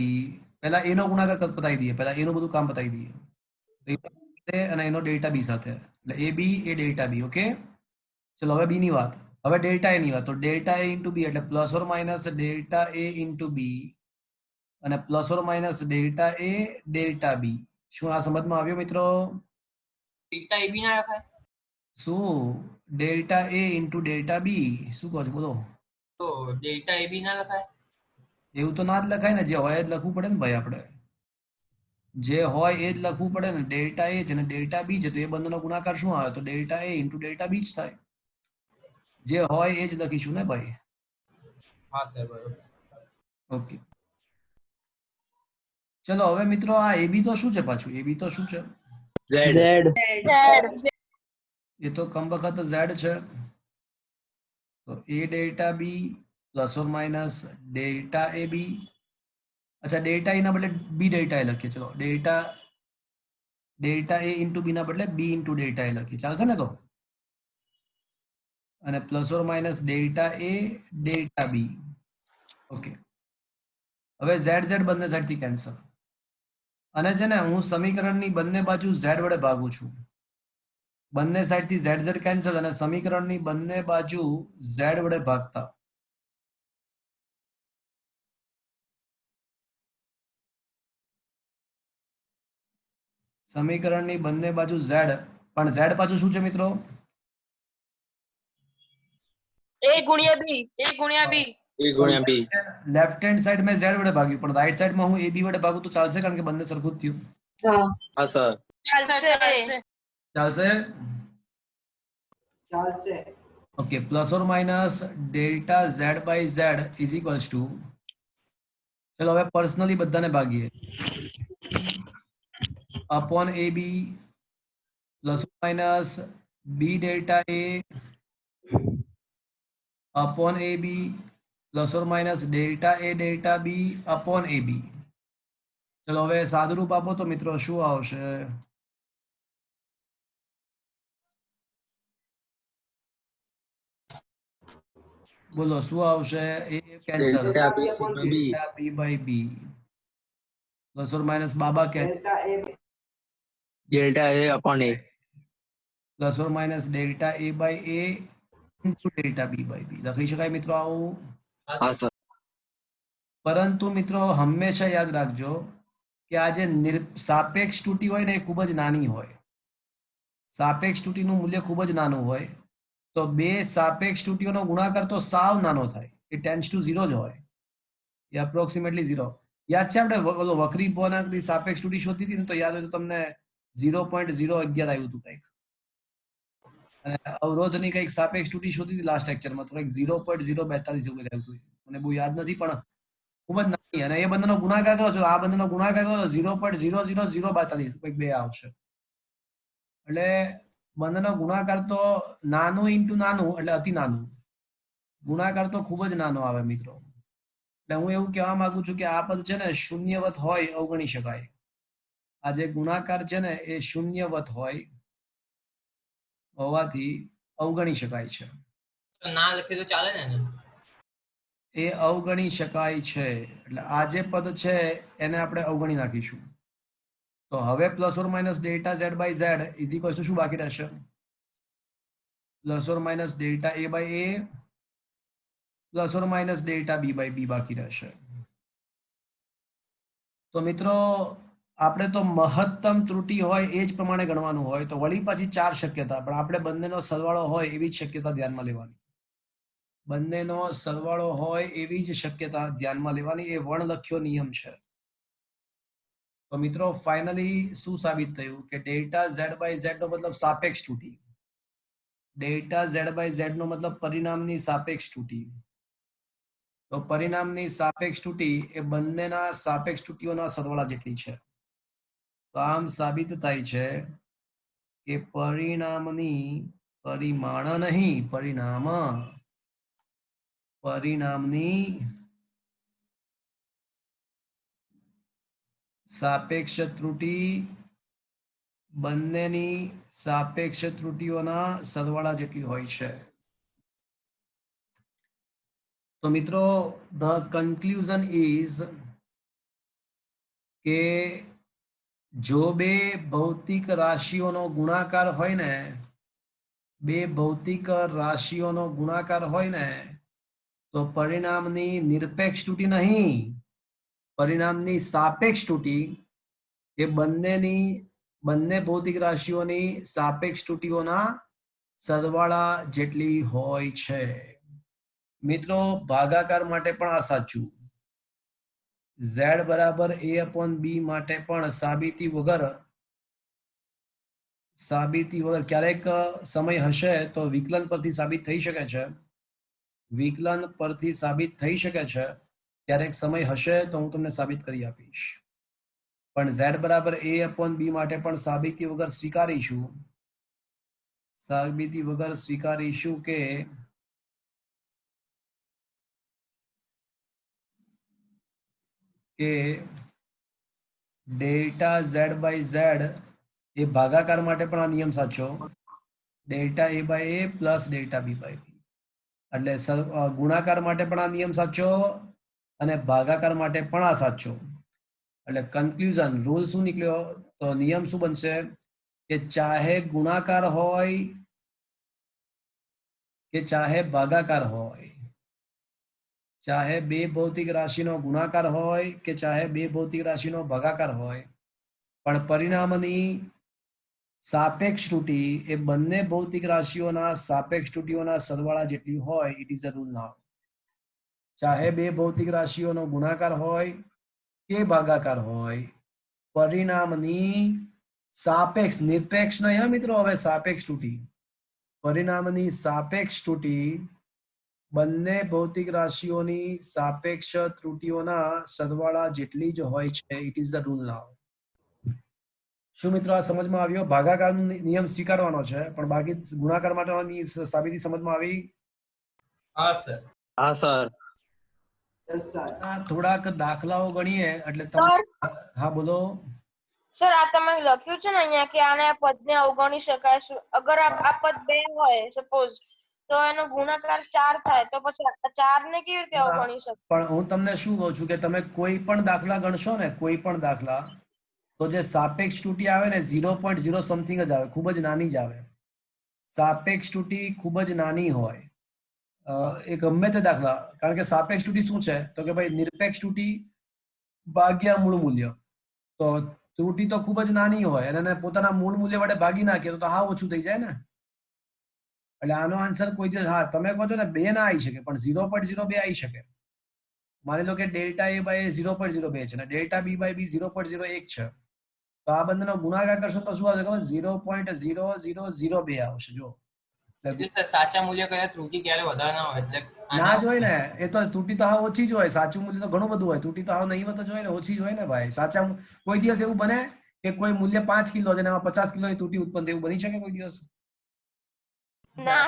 પહેલા a નો ગુણાકાર પતાવી દઈએ. પહેલા a નું બધું કામ પતાવી દઈએ અને એનો ડેલ્ટા b સાથે એટલે a b a delta b. Okay, ચલો હવે બી ની વાત, હવે ડેલ્ટા એ ની વાત. તો ડેલ્ટા એ ઇન્ટુ બી એટલે plus or minus delta A into B અને plus or minus delta A delta B. શું આ સમજમાં આવ્યો મિત્રો? ડેલ્ટા એ બી ના લખાય? શું delta A into delta B, શું કહો છો બોલો? તો ડેલ્ટા એ બી ના લખાય? એવું તો ના જ લખાય ને, જે હોય એ જ લખવું પડે ને ભાઈ. આપણે જે હોય એ જ લખવું પડે ને. ડેલ્ટા એ છે ને ડેલ્ટા બી છે, તો એ બંનેનો ગુણાકાર શું આવે? તો ડેલ્ટા એ ઇન્ટુ ડેલ્ટા બી જ થાય. જે હોય એ જ લખીશું ને ભાઈ. હા સર, બરોબર. ઓકે, ચલો હવે મિત્રો આ એબી તો શું છે પાછું? એબી તો શું છે? Z. એ તો કમ વખત ઝેડ છે. તો A delta B plus or minus delta A B. અચ્છા, ડેલ્ટા એ ના બદલે બી ડેલ્ટા એ લખીએ. ચલો ડેલ્ટા એ ઇન્ટુ બી ના બદલે બી ઇન્ટુ ડેલ્ટા એ લખીએ, ચાલશે ને? તો અને plus or minus delta A delta B. Okay, હવે ઝેડ ઝેડ બંને સાઈડથી કેન્સલ. અને છે ને હું સમીકરણની બંને બાજુ ઝેડ વડે ભાગું છું. બંને સાઈડથી ઝેડ ઝેડ કેન્સલ અને સમીકરણની બંને બાજુ ઝેડ વડે ભાગતા સમીકરણની બંને બાજુ ઝેડ, પણ ઝેડ પાછું શું છે મિત્રો? A ગુણ્યા બી, A ગુણ્યા બી. A ગુણ્યા B. લેફ્ટ હેન્ડ સાઈડ મેં ઝેડ વડે ભાગ્યું, પણ રાઈટ સાઈડમાં હું AB વડે ભાગું તો ચાલશે, કારણ કે બંને સરખું જ થયું. હા સર. ચાલશે. ચાલશે. Okay, plus or minus delta Z by Z is equals to, ચલો હવે પર્સનલી બધાને ભાગીએ, upon AB plus or minus B delta A upon A B plus or minus delta A delta B upon A B. चलो હવે સાદુરૂપ આપો તો મિત્રો શું આવશે? બોલો શું આવશે? A cancel, delta B sigma B. Delta B by B plus or minus બાબા cancel, delta A upon A. Plus or minus delta A by A into delta B by B લખી શકાય મિત્રો આવું. હા સર. પરંતુ મિત્રો હંમેશા યાદ રાખજો કે આ જે સાપેક્ષ તૂટી હોય ને એ ખૂબ જ નાની હોય. સાપેક્ષ તૂટીનું મૂલ્ય ખૂબ જ નાનું હોય. તો બે સાપેક્ષ તૂટીઓનો ગુણાકાર તો સાવ નાનો થાય, એ ટેન્ડ્સ ટુ 0 જ હોય, એ એપ્રોક્સિમેટલી 0. યાદ છે આપણે ઓલો વક્રી પૂર્ણાંકની સાપેક્ષ તૂટી શોધી હતી ને, તો યાદ હોય તો તમને 0.011 આવ્યું હતું કંઈક. અને અવરોધની કંઈક સાપેક્ષ તૂટી શોધી હતી લાસ્ટ લેક્ચરમાં, તો કંઈક 0.042 એવું આવ્યું હતું. મને બહુ યાદ નથી, પણ ખૂબ જ નાની. અને એ બંનેનો ગુણાકાર કરો છો, આ બંનેનો ગુણાકાર કરો 0.00042 કંઈક બે આવશે. એટલે બંનેનો ગુણાકાર તો નાનું ઇન્ટુ નાનું એટલે અતિ નાનું, ગુણાકાર તો ખૂબ જ નાનો આવે મિત્રો. એટલે હું એવું કહેવા માંગુ છું કે આ પદ છે ને શૂન્યવત હોય અવગણી શકાય. આ જે ગુણાકાર છે ને એ શૂન્યવત હોય હોવાથી અવગણી શકાય છે. ના લખે તો ચાલે ને? એ અવગણી શકાય છે. એટલે આ જે પદ છે એને આપણે અવગણી નાખીશું. તો હવે plus or minus delta Z by Z is equal to શું બાકી રહેશે? Plus or minus delta A by A plus or minus delta B by B બાકી રહેશે. તો મિત્રો આપણે તો મહત્તમ ત્રુટી હોય એ જ પ્રમાણે ગણવાનું હોય, તો વળી પાછી 4 શક્યતા, પણ આપણે બંનેનો સરવાળો હોય એવી જ શક્યતા ધ્યાનમાં લેવાની. બંનેનો સરવાળો હોય એવી જ શક્યતા ધ્યાનમાં લેવાની. એ વણલખ્યો નિયમ છે. તો મિત્રો ફાઇનલી શું સાબિત થયું કે ડેલ્ટા ઝેડ બાય ઝેડ નો મતલબ સાપેક્ષ તૂટી, ડેલ્ટા ઝેડ બાય ઝેડ નો મતલબ પરિણામની સાપેક્ષ તૂટી. તો પરિણામની સાપેક્ષ તૂટી એ બંનેના સાપેક્ષ તૂટીઓના સરવાળા જેટલી છે. તો આમ સાબિત થાય છે કે પરિણામની, પરિમાણ નહીં પરિણામ, પરિણામની સાપેક્ષ ત્રુટી બંનેની સાપેક્ષ ત્રુટીઓના સરવાળા જેટલી હોય છે. તો મિત્રો ધ કન્ક્લુઝન ઇઝ કે જો બે ભૌતિક રાશિઓનો ગુણાકાર હોય ને બે ભૌતિક રાશિઓનો ગુણાકાર હોય ને તો પરિણામની નિરપેક્ષ તૂટી નહીં, પરિણામની સાપેક્ષ તૂટી એ બંને ભૌતિક રાશિઓની સાપેક્ષ તૂટીઓના સરવાળા જેટલી હોય છે. મિત્રો ભાગાકાર માટે પણ આ સાચું. z બરાબર a/b માટે પણ સાબિતી વગર ક્યારેક સમય હશે તો વિકલન પરથી સાબિત થઈ શકે છે. વિકલન પરથી સાબિત થઈ શકે છે. ક્યારેક સમય હશે તો હું તમને સાબિત કરી આપીશ. પણ z બરાબર a/b માટે પણ સાબિતી વગર સ્વીકારીશું કે ડેલ્ટા z/z એ ભાગાકાર માટે પણ આ નિયમ સાચો, delta a/a plus delta b/b. એટલે ગુણાકાર માટે પણ આ નિયમ સાચો અને ભાગાકાર માટે પણ આ સાચો. એટલે કન્ક્લુઝન રૂલ શું નીકળ્યો? તો નિયમ શું બનશે કે ચાહે ગુણાકાર હોય કે ચાહે ભાગાકાર હોય, ચાહે બે ભૌતિક રાશિનો ગુણાકાર હોય કે ચાહે બે ભૌતિક રાશિનો ભાગાકાર હોય, પણ પરિણામની સાપેક્ષ તૂટી એ બંને ભૌતિક રાશિઓના સાપેક્ષ તૂટીઓના સરવાળા જેટલી હોય. ઇટ ઇઝ અ રૂલ નાઉ. ચાહે બે ભૌતિક રાશિઓનો ગુણાકાર હોય કે ભાગાકાર હોય, પરિણામની સાપેક્ષ, નિરપેક્ષ નહીં મિત્રો, હવે સાપેક્ષ તૂટી, પરિણામની સાપેક્ષ તૂટી બંને ભૌતિક રાશિઓની સાપેક્ષ ત્રુટીઓના સરવાળા જેટલી જ હોય છે. ઇટ ઇઝ ધ રૂલ નાઉ. શું મિત્રો આ સમજમાં આવ્યો? ભાગાકારનો નિયમ સ્વીકારવાનો છે પણ બાકી ગુણાકાર માટેની સાબિતી સમજમાં આવી? હા સર. હા સર. થોડાક દાખલાઓ ગણીએ એટલે સર હા બોલો. સર આ તમે લખ્યું છે ને અહીંયા કે આને પદને અવગણી શકાય છે. અગર આ પદ 2 હોય સપોઝ તો એનો ગુણાકાર 4 થાય તો પછી 4 ને કેવી રીતે અવગણી શકાય? પણ હું તમને શું કહું છું કે તમે કોઈ પણ દાખલા ગણશો ને, કોઈ પણ દાખલા, તો જે સાપેક્ષ તૂટી આવે ને 0.0 સમથિંગ જ આવે, ખૂબ જ નાની જ આવે. સાપેક્ષ તૂટી ખૂબ જ નાની હોય એ ગમે તે દાખલા. કારણ કે સાપેક્ષ તૂટી શું છે તો કે ભાઈ નિરપેક્ષ તૂટી ભાગ્યા મૂળ મૂલ્ય. તો ત્રુટી તો ખૂબ જ નાની હોય અને એને પોતાના મૂળ મૂલ્ય વડે ભાગી નાખીએ તો હા ઓછું થઈ જાય ને. એટલે આનો આન્સર કોઈ દિવસ, હા તમે કહો છો ને 2 ના આવી શકે પણ 0.02 આવી શકે. માની લો કે ડેલ્ટા a/a 0.02 છે ને ડેલ્ટા b/b 0.01 છે, તો આ બંનેનો ગુણાકાર કરશો તો શું આવશે ખબર? 0.0002 આવશે. જો સાચા મૂલ્ય કરતા ત્રુટી ક્યારે વધારે ના હોય એટલે ના જ હોય ને, એ તો ત્રુટી તો હાવ ઓછી જ હોય. સાચું મૂલ્ય તો ઘણું બધું હોય, ત્રુટી તો હાવ નહીવત જ હોય ને, ઓછી જ હોય ને ભાઈ. કોઈ દિવસ એવું બને કે કોઈ મૂલ્ય 5 કિલો છે ને એમાં 50 કિલોની ત્રુટી ઉત્પન્ન થાય, એવું બની શકે કોઈ દિવસ? ના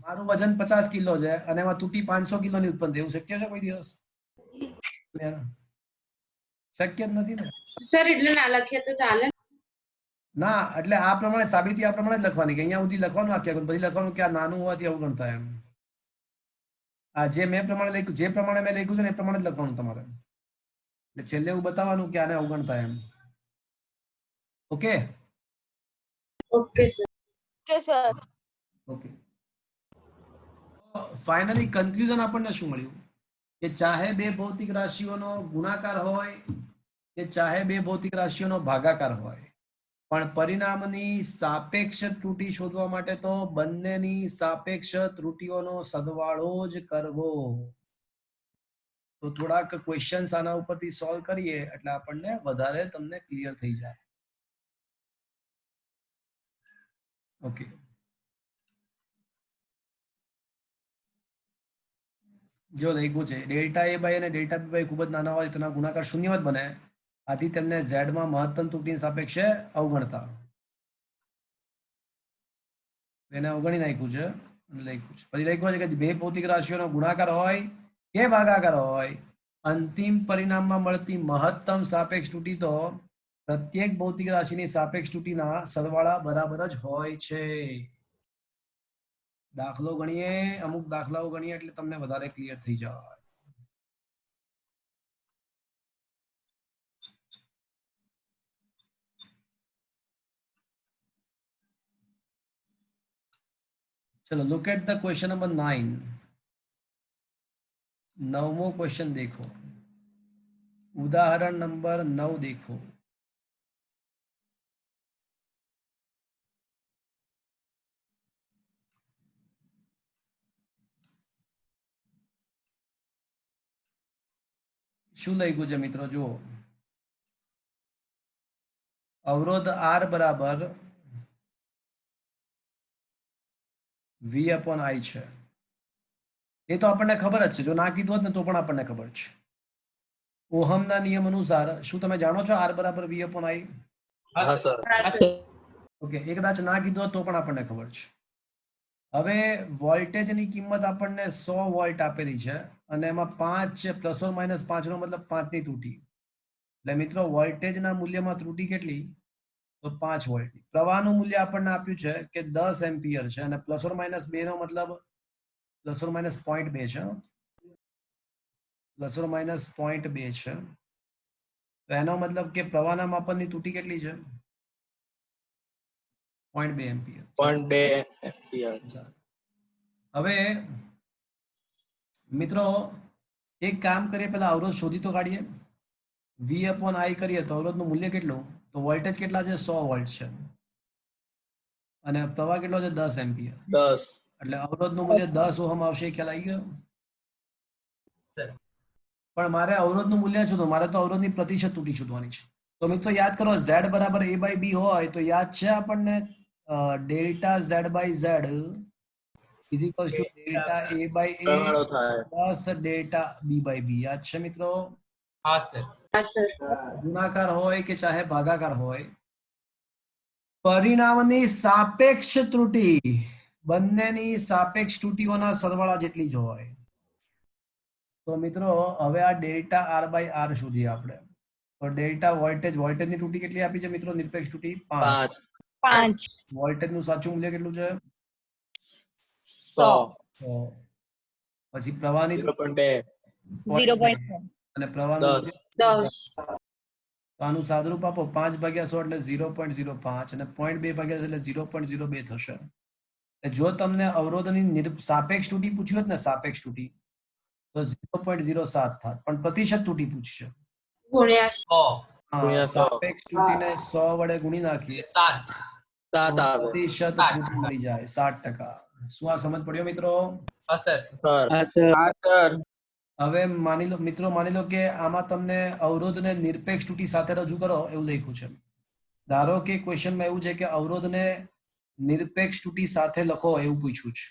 મારું વજન 50 કિલો છે અને એમાં ત્રુટી 500 કિલોની ઉત્પન્ન થાય, એવું શક્ય છે કોઈ દિવસ? શક્ય જ નથી ને. સર એટલે ના લખીએ તો ચાલે? ના, એટલે આ પ્રમાણે સાબિતી આ પ્રમાણે જ લખવાની કે અહીંયા સુધી લખવાનું આખ્યા પછી લખવાનું કે આ નાનું હોવાથી અવગણ થાય એમ. આ જે મેં પ્રમાણે લખ્યું, જે પ્રમાણે મેં લખ્યું છે ને એ પ્રમાણે જ લખવાનું તમારે. એટલે છેલ્લે એવું બતાવવાનું કે આને અવગણ થાય એમ. Okay okay sir. Okay sir. Okay. Finally conclusion આપણને શું મળ્યું કે ચાહે બે ભૌતિક રાશિઓનો ગુણાકાર હોય કે ચાહે બે ભૌતિક રાશિઓનો ભાગાકાર હોય, પણ પરિણામની સાપેક્ષ ત્રુટી શોધવા માટે તો બંનેની સાપેક્ષ ત્રુટીઓનો સરવાળો જ કરવો. તો થોડાક ક્વેશ્ચન્સ આના ઉપરથી સોલ્વ કરીએ એટલે આપણને વધારે તમને ક્લિયર થઈ જાય. ઓકે. જો લખ્યું છે ડેલ્ટા a/a અને ડેલ્ટા b/b ખૂબ જ નાના હોય તેના ગુણાકાર શૂન્ય જ બને, આથી તેમને z માં મહત્તમ ત્રુટીની સાપેક્ષે અવગણતા. એને અવગણી નાખ્યું છે. લખ્યું છે પછી લખ્યું છે કે બે ભૌતિક રાશિઓનો ગુણાકાર હોય કે ભાગાકાર હોય, અંતિમ પરિણામમાં મળતી મહત્તમ સાપેક્ષ ત્રુટી તો પ્રત્યેક ભૌતિક રાશિની સાપેક્ષ ત્રુટીના સરવાળા બરાબર જ હોય છે. દાખલો ગણીએ, અમુક દાખલાઓ ગણીએ એટલે તમને વધારે ક્લિયર થઈ જાય. चलो look at the question number 9. 9मो क्वेश्चन देखो, उदाहरण नंबर 9 देखो. શું લખ્યું છે મિત્રો? જુઓ, અવરોધ R બરાબર V/I છે. એ તો આપણને ખબર જ છે, જો ના કીધું હોત ને તો પણ આપણને ખબર છે. ઓહમના નિયમ અનુસાર શું તમે જાણો છો R બરાબર V/I? હા સર હા સર. ઓકે, એ કદાચ ના કીધું હોત તો પણ આપણને ખબર છે. હવે વોલ્ટેજની કિંમત આપણને 100 વોલ્ટ આપેલી છે અને એમાં 5 પ્લસ ઓર માઇનસ 5 નો મતલબ 5 ની ત્રુટી. એટલે મિત્રો વોલ્ટેજના મૂલ્યમાં ત્રુટી કેટલી? તો 5 વોલ્ટ. પ્રવાહનું મૂલ્ય આપણને આપ્યું છે કે 10 એમ્પિયર છે અને પ્લસ ઓર માઇનસ 2 નો મતલબ પ્લસ ઓર માઇનસ 0.2 છે. પ્લસ ઓર માઇનસ 0.2 છે. તો એનો મતલબ કે પ્રવાહના માપનની ત્રુટી કેટલી છે? 0.2 એમ્પિયર. 0.2 એમ્પિયર. હવે મિત્રો એક કામ કરીએ, પેલા અવરોધ શોધી તો કાઢીએ. V/I કરીએ તો અવરોધનું મૂલ્ય કેટલું? તો વોલ્ટેજ કેટલા છે? 100 વોલ્ટ છે અને પ્રવાહ કેટલો છે? 10 એમ્પિયર. 10. એટલે અવરોધનું મૂલ્ય 10 ઓહમ આવશે. એ ખ્યાલ આવી ગયો? સર. પણ મારે અવરોધનું મૂલ્ય શું? મારે તો અવરોધની પ્રતિશત ત્રુટી શોધવાની છે. તો મિત્રો યાદ કરો, Z બરાબર A/B હોય તો યાદ છે આપણને delta Z/Z is equals to delta A/A સરવાળો થાય. Plus delta B/B. યાદ છે મિત્રો? હા સર. હા સર. ગુણાકાર હોય કે ચાહે ભાગાકાર હોય, પરિણામની સાપેક્ષ ત્રુટી બંનેની સાપેક્ષ ત્રુટીઓના સરવાળા જેટલી જ હોય. તો મિત્રો હવે આ ડેલ્ટા R/R શોધીએ આપણે. તો ડેલ્ટા વોલ્ટેજની ત્રુટી કેટલી આપી છે મિત્રો? નિરપેક્ષ ત્રુટી 5. 5. વોલ્ટેજનું સાચું મૂલ્ય કેટલું છે? 100. 100. પછી પ્રવાહની 0.2. 0.2 અને પ્રવાહનું 10. મૂલ્ય 10. તો આનું સાદુરૂપ આપો. 5/100 એટલે 0.05 અને 0.2 ભાગ્યા એટલે 0.02 થશે. જો તમને અવરોધની સાપેક્ષ ત્રુટી પૂછ્યું હોત ને, સાપેક્ષ ત્રુટી, તો 0.07 થાત. પણ પ્રતિશત ત્રુટી પૂછશે. ગુણ્યા 100 હા, ગુણ્યા 100. સાપેક્ષ ત્રુટીને 100 વડે ગુણી નાખીએ એટલે 7. તો 7 આવે. પ્રતિશત ત્રુટી મળી જાય 7%. શું આ સમજ પડ્યો મિત્રો? હા સર. સર. હા સર. હવે માની લો મિત્રો, માની લો કે આમાં તમને અવરોધને નિરપેક્ષ ત્રુટી સાથે રજૂ કરો એવું લખ્યું છે. ધારો કે ક્વેશ્ચનમાં એવું છે કે અવરોધને નિરપેક્ષ ત્રુટી સાથે લખો એવું પૂછ્યું છે.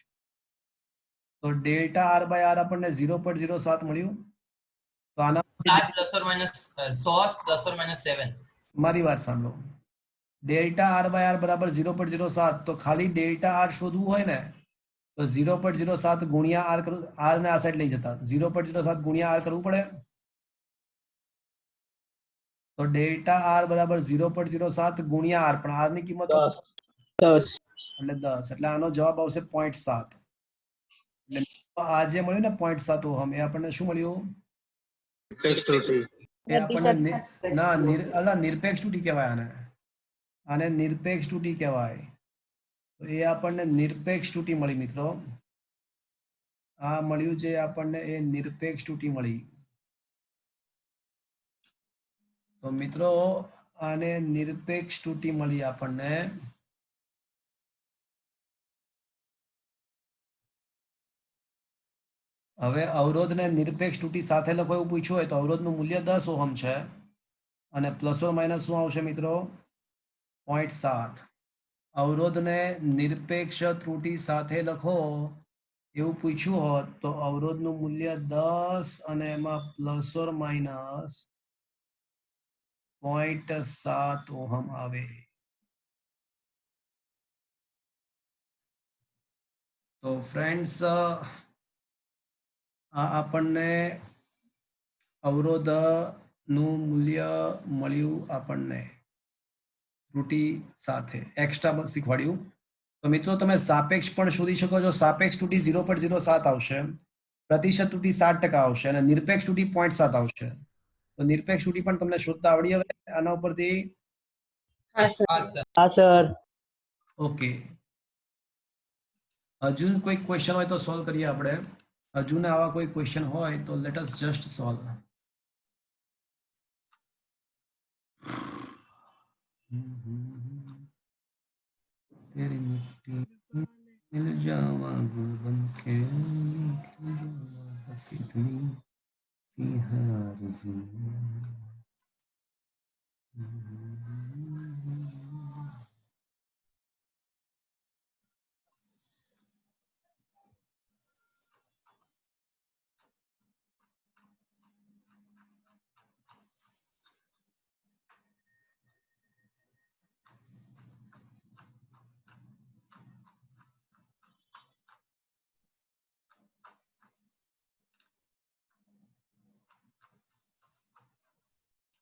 તો ડેલ્ટા R/R આપણને 0.07 મળ્યું. તો આના 7 plus or minus 100 plus or minus 7. મારી વાત સાંભળો. ડેલ્ટા R/R બરાબર 0.07. તો ખાલી ડેલ્ટા R શોધવું હોય ને તો 0.07 ગુણ્યા R કરું. R ને આ સાઈડ લઈ જતા 0.07 ગુણ્યા R કરવું પડે. તો ડેલ્ટા R બરાબર 0.07 ગુણ્યા R, પણ R ની કિંમત 10. એટલે 10. એટલે આનો જવાબ આવશે 0.7. એટલે આ જે મળ્યું ને 0.7 ઓહમ, એ આપણને શું મળ્યું? નિરપેક્ષ ત્રુટી. એ આપણને નિરપેક્ષ ત્રુટી કહેવાય. આને નિરપેક્ષ ત્રુટી કહેવાય. તો એ આપણને નિરપેક્ષ ત્રુટી મળી મિત્રો. આ મળ્યું છે આપણને, એ નિરપેક્ષ ત્રુટી મળી. તો મિત્રો આને નિરપેક્ષ ત્રુટી મળી આપણને. હવે અવરોધને નિરપેક્ષ ત્રુટી સાથે લખો એવું પૂછ્યું હોય તો અવરોધનું મૂલ્ય 10 ઓહમ છે અને પ્લસ ઓર માઇનસ શું આવશે મિત્રો? 0.7. અવરોધને નિરપેક્ષ ત્રુટી સાથે લખો એવું પૂછ્યું હોત તો અવરોધનું મૂલ્ય 10 અને એમાં પ્લસ ઓર માઇનસ 0.7 ઓહમ આવે. તો ફ્રેન્ડ્સ, આ આપણને અવરોધનું મૂલ્ય મળ્યું આપણને ત્રુટી સાથે. એક્સ્ટ્રા શીખવાડ્યું. તો મિત્રો તમે સાપેક્ષ પણ શોધી શકો છો. સાપેક્ષ ત્રુટી 0.07 આવશે, પ્રતિશત ત્રુટી 7% આવશે અને નિરપેક્ષ ત્રુટી 0.7 આવશે. તો નિરપેક્ષ ત્રુટી પણ તમને શોધતા આવડી હવે આના ઉપરથી? હા સર. હા સર. હા સર. ઓકે. હજુ કોઈ ક્વેશ્ચન હોય તો સોલ્વ કરીએ આપણે. હજુ ને આવા કોઈ ક્વેશ્ચન હોય તો લેટ અસ જસ્ટ સોલ્વ. तेरी मिट्टी मिल जावा गुल बनके खिल जावा बस इतनी सी है आरज़ू.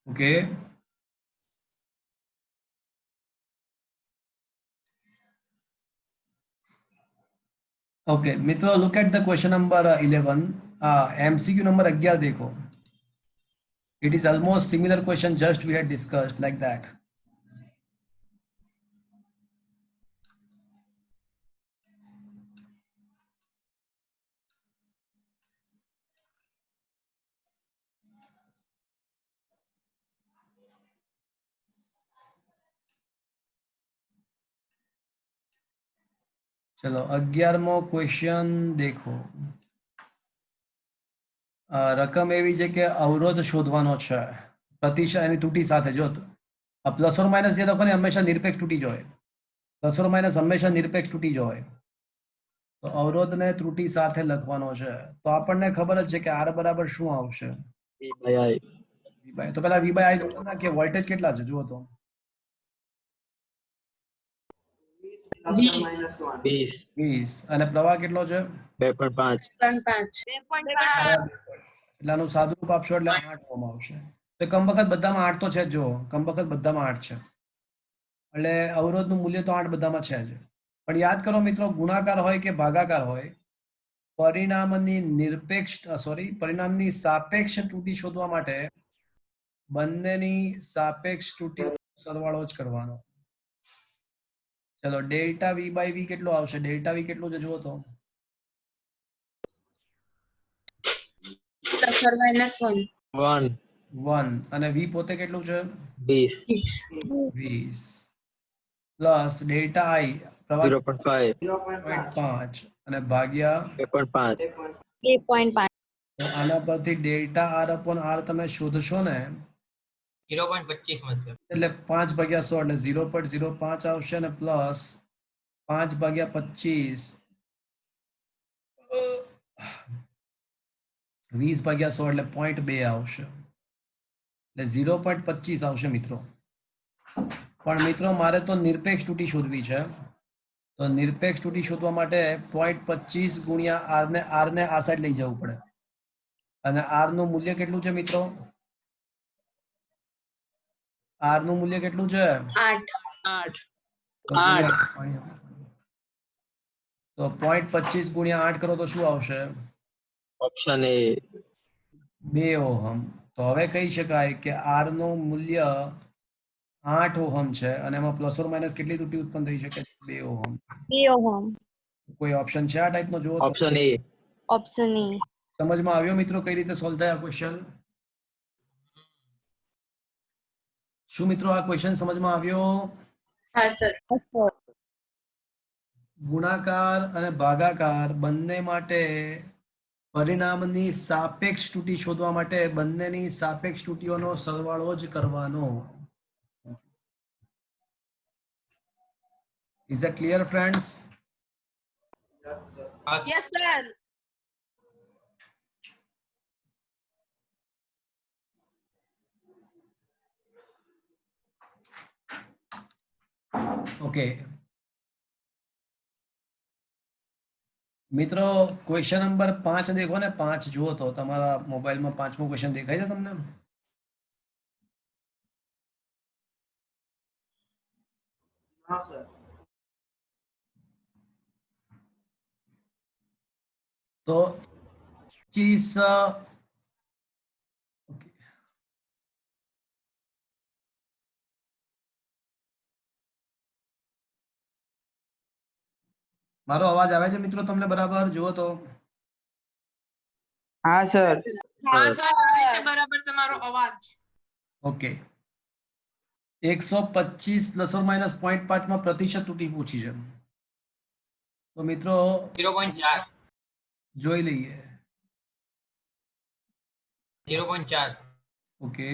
Okay. Okay, મિત્રો look at the question number 11. MCQ number 11 देखो. It is almost similar question just we had discussed like that. चलो 11મો ક્વેશ્ચન દેખો. રકમ એવી છે કે અવરોધ શોધવાનો છે પ્રતિશત એની ત્રુટી સાથે. જો પ્લસ ઓર માઇનસ જે લખો ને હંમેશા નિરપેક્ષ તૂટી જ હોય. પ્લસ ઓર માઇનસ હંમેશા નિરપેક્ષ તૂટી જ હોય. તો અવરોધને ત્રુટી સાથે લખવાનો છે. તો આપણને ખબર જ છે કે આર બરાબર શું આવશે. તો પેલા વી બાય આઈ નાખીએ. વોલ્ટેજ કેટલા છે જુઓ તો. 20. 20. 20 અને પ્રવાહ કેટલો છે 2.5. 3.5. એટલે આનું સાદું રૂપ આપશો એટલે 8 ઓહમ આવશે. તો કમબખત બધામાં 8 તો છે જ. જો કમબખત બધામાં 8 છે એટલે અવરોધનું મૂલ્ય તો 8 બધામાં છે જ. પણ યાદ કરો મિત્રો, ગુણાકાર હોય કે ભાગાકાર હોય, પરિણામની સાપેક્ષ ત્રુટી શોધવા માટે બંનેની સાપેક્ષ ત્રુટી સરવાળો જ કરવાનો. ચલો ડેલ્ટા વી બાય વી કેટલો આવશે? ડેલ્ટા વી કેટલું છે જુઓ તો. Plus or minus 1. 1. 1 અને વી પોતે કેટલું છે 20. 20. 20 પ્લસ ડેલ્ટા આઈ પ્રવાહ 0.5. 0.5 અને ભાગ્યા 2.5. 3.5. તો આના પરથી ડેલ્ટા આર અપોન આર તમે શોધશો ને 0.25 મળશે. એટલે 5 ભાગ્યા 100 એટલે 0.05 આવશે અને પ્લસ 5 ભાગ્યા 25 20 ભાગ્યા 100 એટલે 0.2 આવશે. એટલે 0.25 આવશે મિત્રો. પણ મિત્રો મારે તો નિરપેક્ષ ત્રુટી શોધવી છે. તો નિરપેક્ષ ત્રુટી શોધવા માટે 0.25 ગુણ્યા આર ને આ સાઈડ લઈ જવું પડે. અને આર નું મૂલ્ય કેટલું છે મિત્રો? આર નું મૂલ્ય કેટલું છે? 8. 8. તો ગુણ્યા તો 0.25 ગુણ્યા 8 કરો તો શું આવશે? Option A. 2 ઓહમ. તો હવે કહી શકાય કે આર નું મૂલ્ય 8 ઓહમ છે અને એમાં પ્લસ ઓર માઇનસ કેટલી ત્રુટી ઉત્પન્ન થઈ શકે? 2 ઓહમ. 3 ઓહમ. કોઈ ઓપ્શન છે આ ટાઈપનો જુઓ તો. Option A. ઓપ્શન એ. સમજમાં આવ્યો મિત્રો કઈ રીતે સોલ્વ થાય આ ક્વેશ્ચન? શું મિત્રો આ ક્વેશ્ચન સમજમાં આવ્યો? હા સર. ગુણાકાર અને ભાગાકાર બંને માટે પરિણામની સાપેક્ષ ત્રુટી શોધવા માટે બંનેની સાપેક્ષ ત્રુટીઓનો સરવાળો જ કરવાનો. Is that clear friends? Yes sir. Okay. મિત્રો ક્વેશ્ચન નંબર 5 દેખો ને. 5 જુઓ તો તમારા મોબાઈલમાં 5મો ક્વેશ્ચન દેખાય છે તમને? હા સર. તો 25 okay. મારો અવાજ આવે છે મિત્રો તમને બરાબર? જુઓ તો હા સર. હા સર આવે છે બરાબર તમારો અવાજ. ઓકે 125 પ્લસ ઓર માઇનસ 0.5 માં પ્રતિશત તૂટી પૂછી છે. તો મિત્રો 0.4 જોઈ લઈએ. 0.4 ઓકે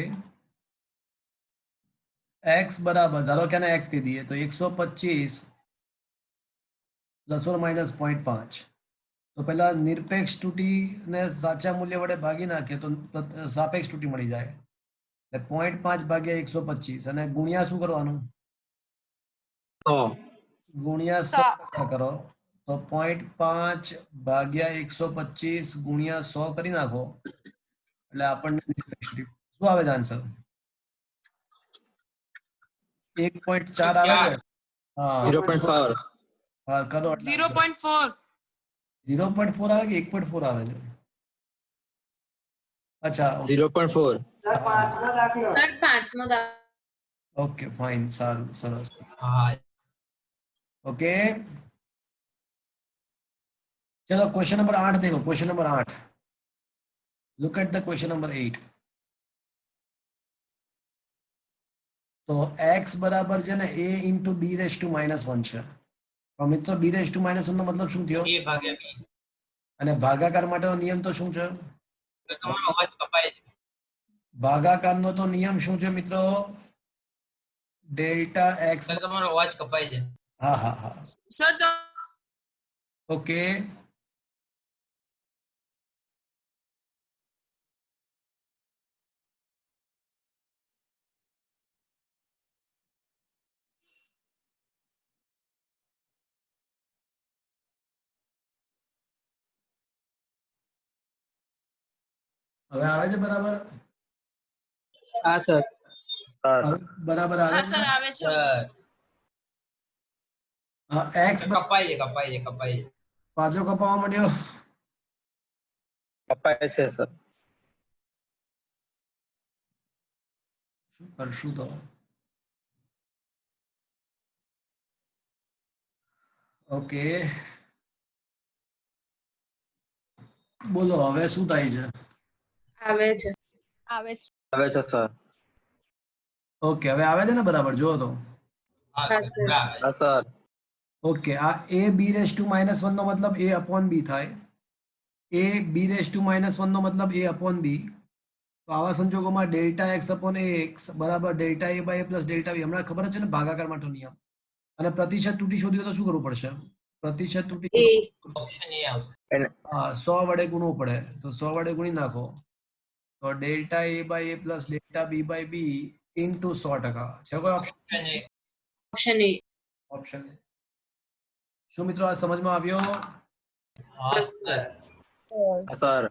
x બરાબર ધારો કે આને x કહી દઈએ તો 125 પ્લસ ઓર માઇનસ 0.5. તો પહેલા નિરપેક્ષ તૂટીને સાચા મૂલ્ય વડે ભાગી નાખીએ તો સાપેક્ષ તૂટી મળી જાય. એટલે 0.5 ભાગ્યા 125 અને ગુણ્યા શું કરવાનું? 100. ગુણ્યા 100 કરો તો 0.5 ભાગ્યા 125 ગુણ્યા 100 કરી નાખો એટલે આપણને નિરપેક્ષ તૂટી શું આવે છે આન્સર? 1.4 આવે છે. હા 0.4. હા કરો 0.4. 0.4 આવે કે 1.4 આવે છે? અચ્છા 0.4. સર પાંચમો દાખલો. ઓકે ફાઇન સારું સરસ. હા ओके चलो क्वेश्चन नंबर 8 देखो. Question number 8 look at the question number 8. तो x बराबर છે ને a into b raised to -1 છે. તો મિત્રો b raised to -1 નો મતલબ શું થયો? a ભાગ્યા b. અને ભાગાકાર માટેનો નિયમ તો શું છે? તો તમારો અવાજ કપાય છે. ભાગાકારનો તો નિયમ શું છે મિત્રો? Delta x. સર તમારો અવાજ કપાય છે. હા હા હા સર ઓકે હવે આવે છે બરાબર? હા સર. સર બરાબર આવે હા છે? સર આવે છે. સર હા x કપાય છે કપાય છે કપાય છે. પાછો કપાવા માંડ્યો. કપાય છે સર. શું કરશું તો? ઓકે બોલો હવે શું થાય છે? આવે છે. આવે છે. આવે છે સર. ઓકે હવે આવે છે ને બરાબર? જુઓ તો હા હા, સર સર. હવે આવે છે. હા સર. ઓકે આ a b રેઝ ટુ -1 નો મતલબ a અપોન b થાય. a b રેઝ ટુ -1 નો મતલબ a અપોન b. તો આવા સંજોગોમાં ડેલ્ટા x અપોન ax બરાબર delta a by a plus delta b. હમણાં ખબર જ છે ને ભાગાકાર માટેનો નિયમ. અને પ્રતિશત તૂટી શોધ્યો તો શું કરવું પડશે? પ્રતિશત તૂટી એ ઓપ્શન એ આવશે. એને 100 વડે ગુણવું પડે તો 100 વડે ગુણી નાખો તો delta a by a plus delta b by b into 100% છે કોઈ option? Option A. Option A. Option શું મિત્રો આ સમજમાં આવ્યો? હા સર. હા સર.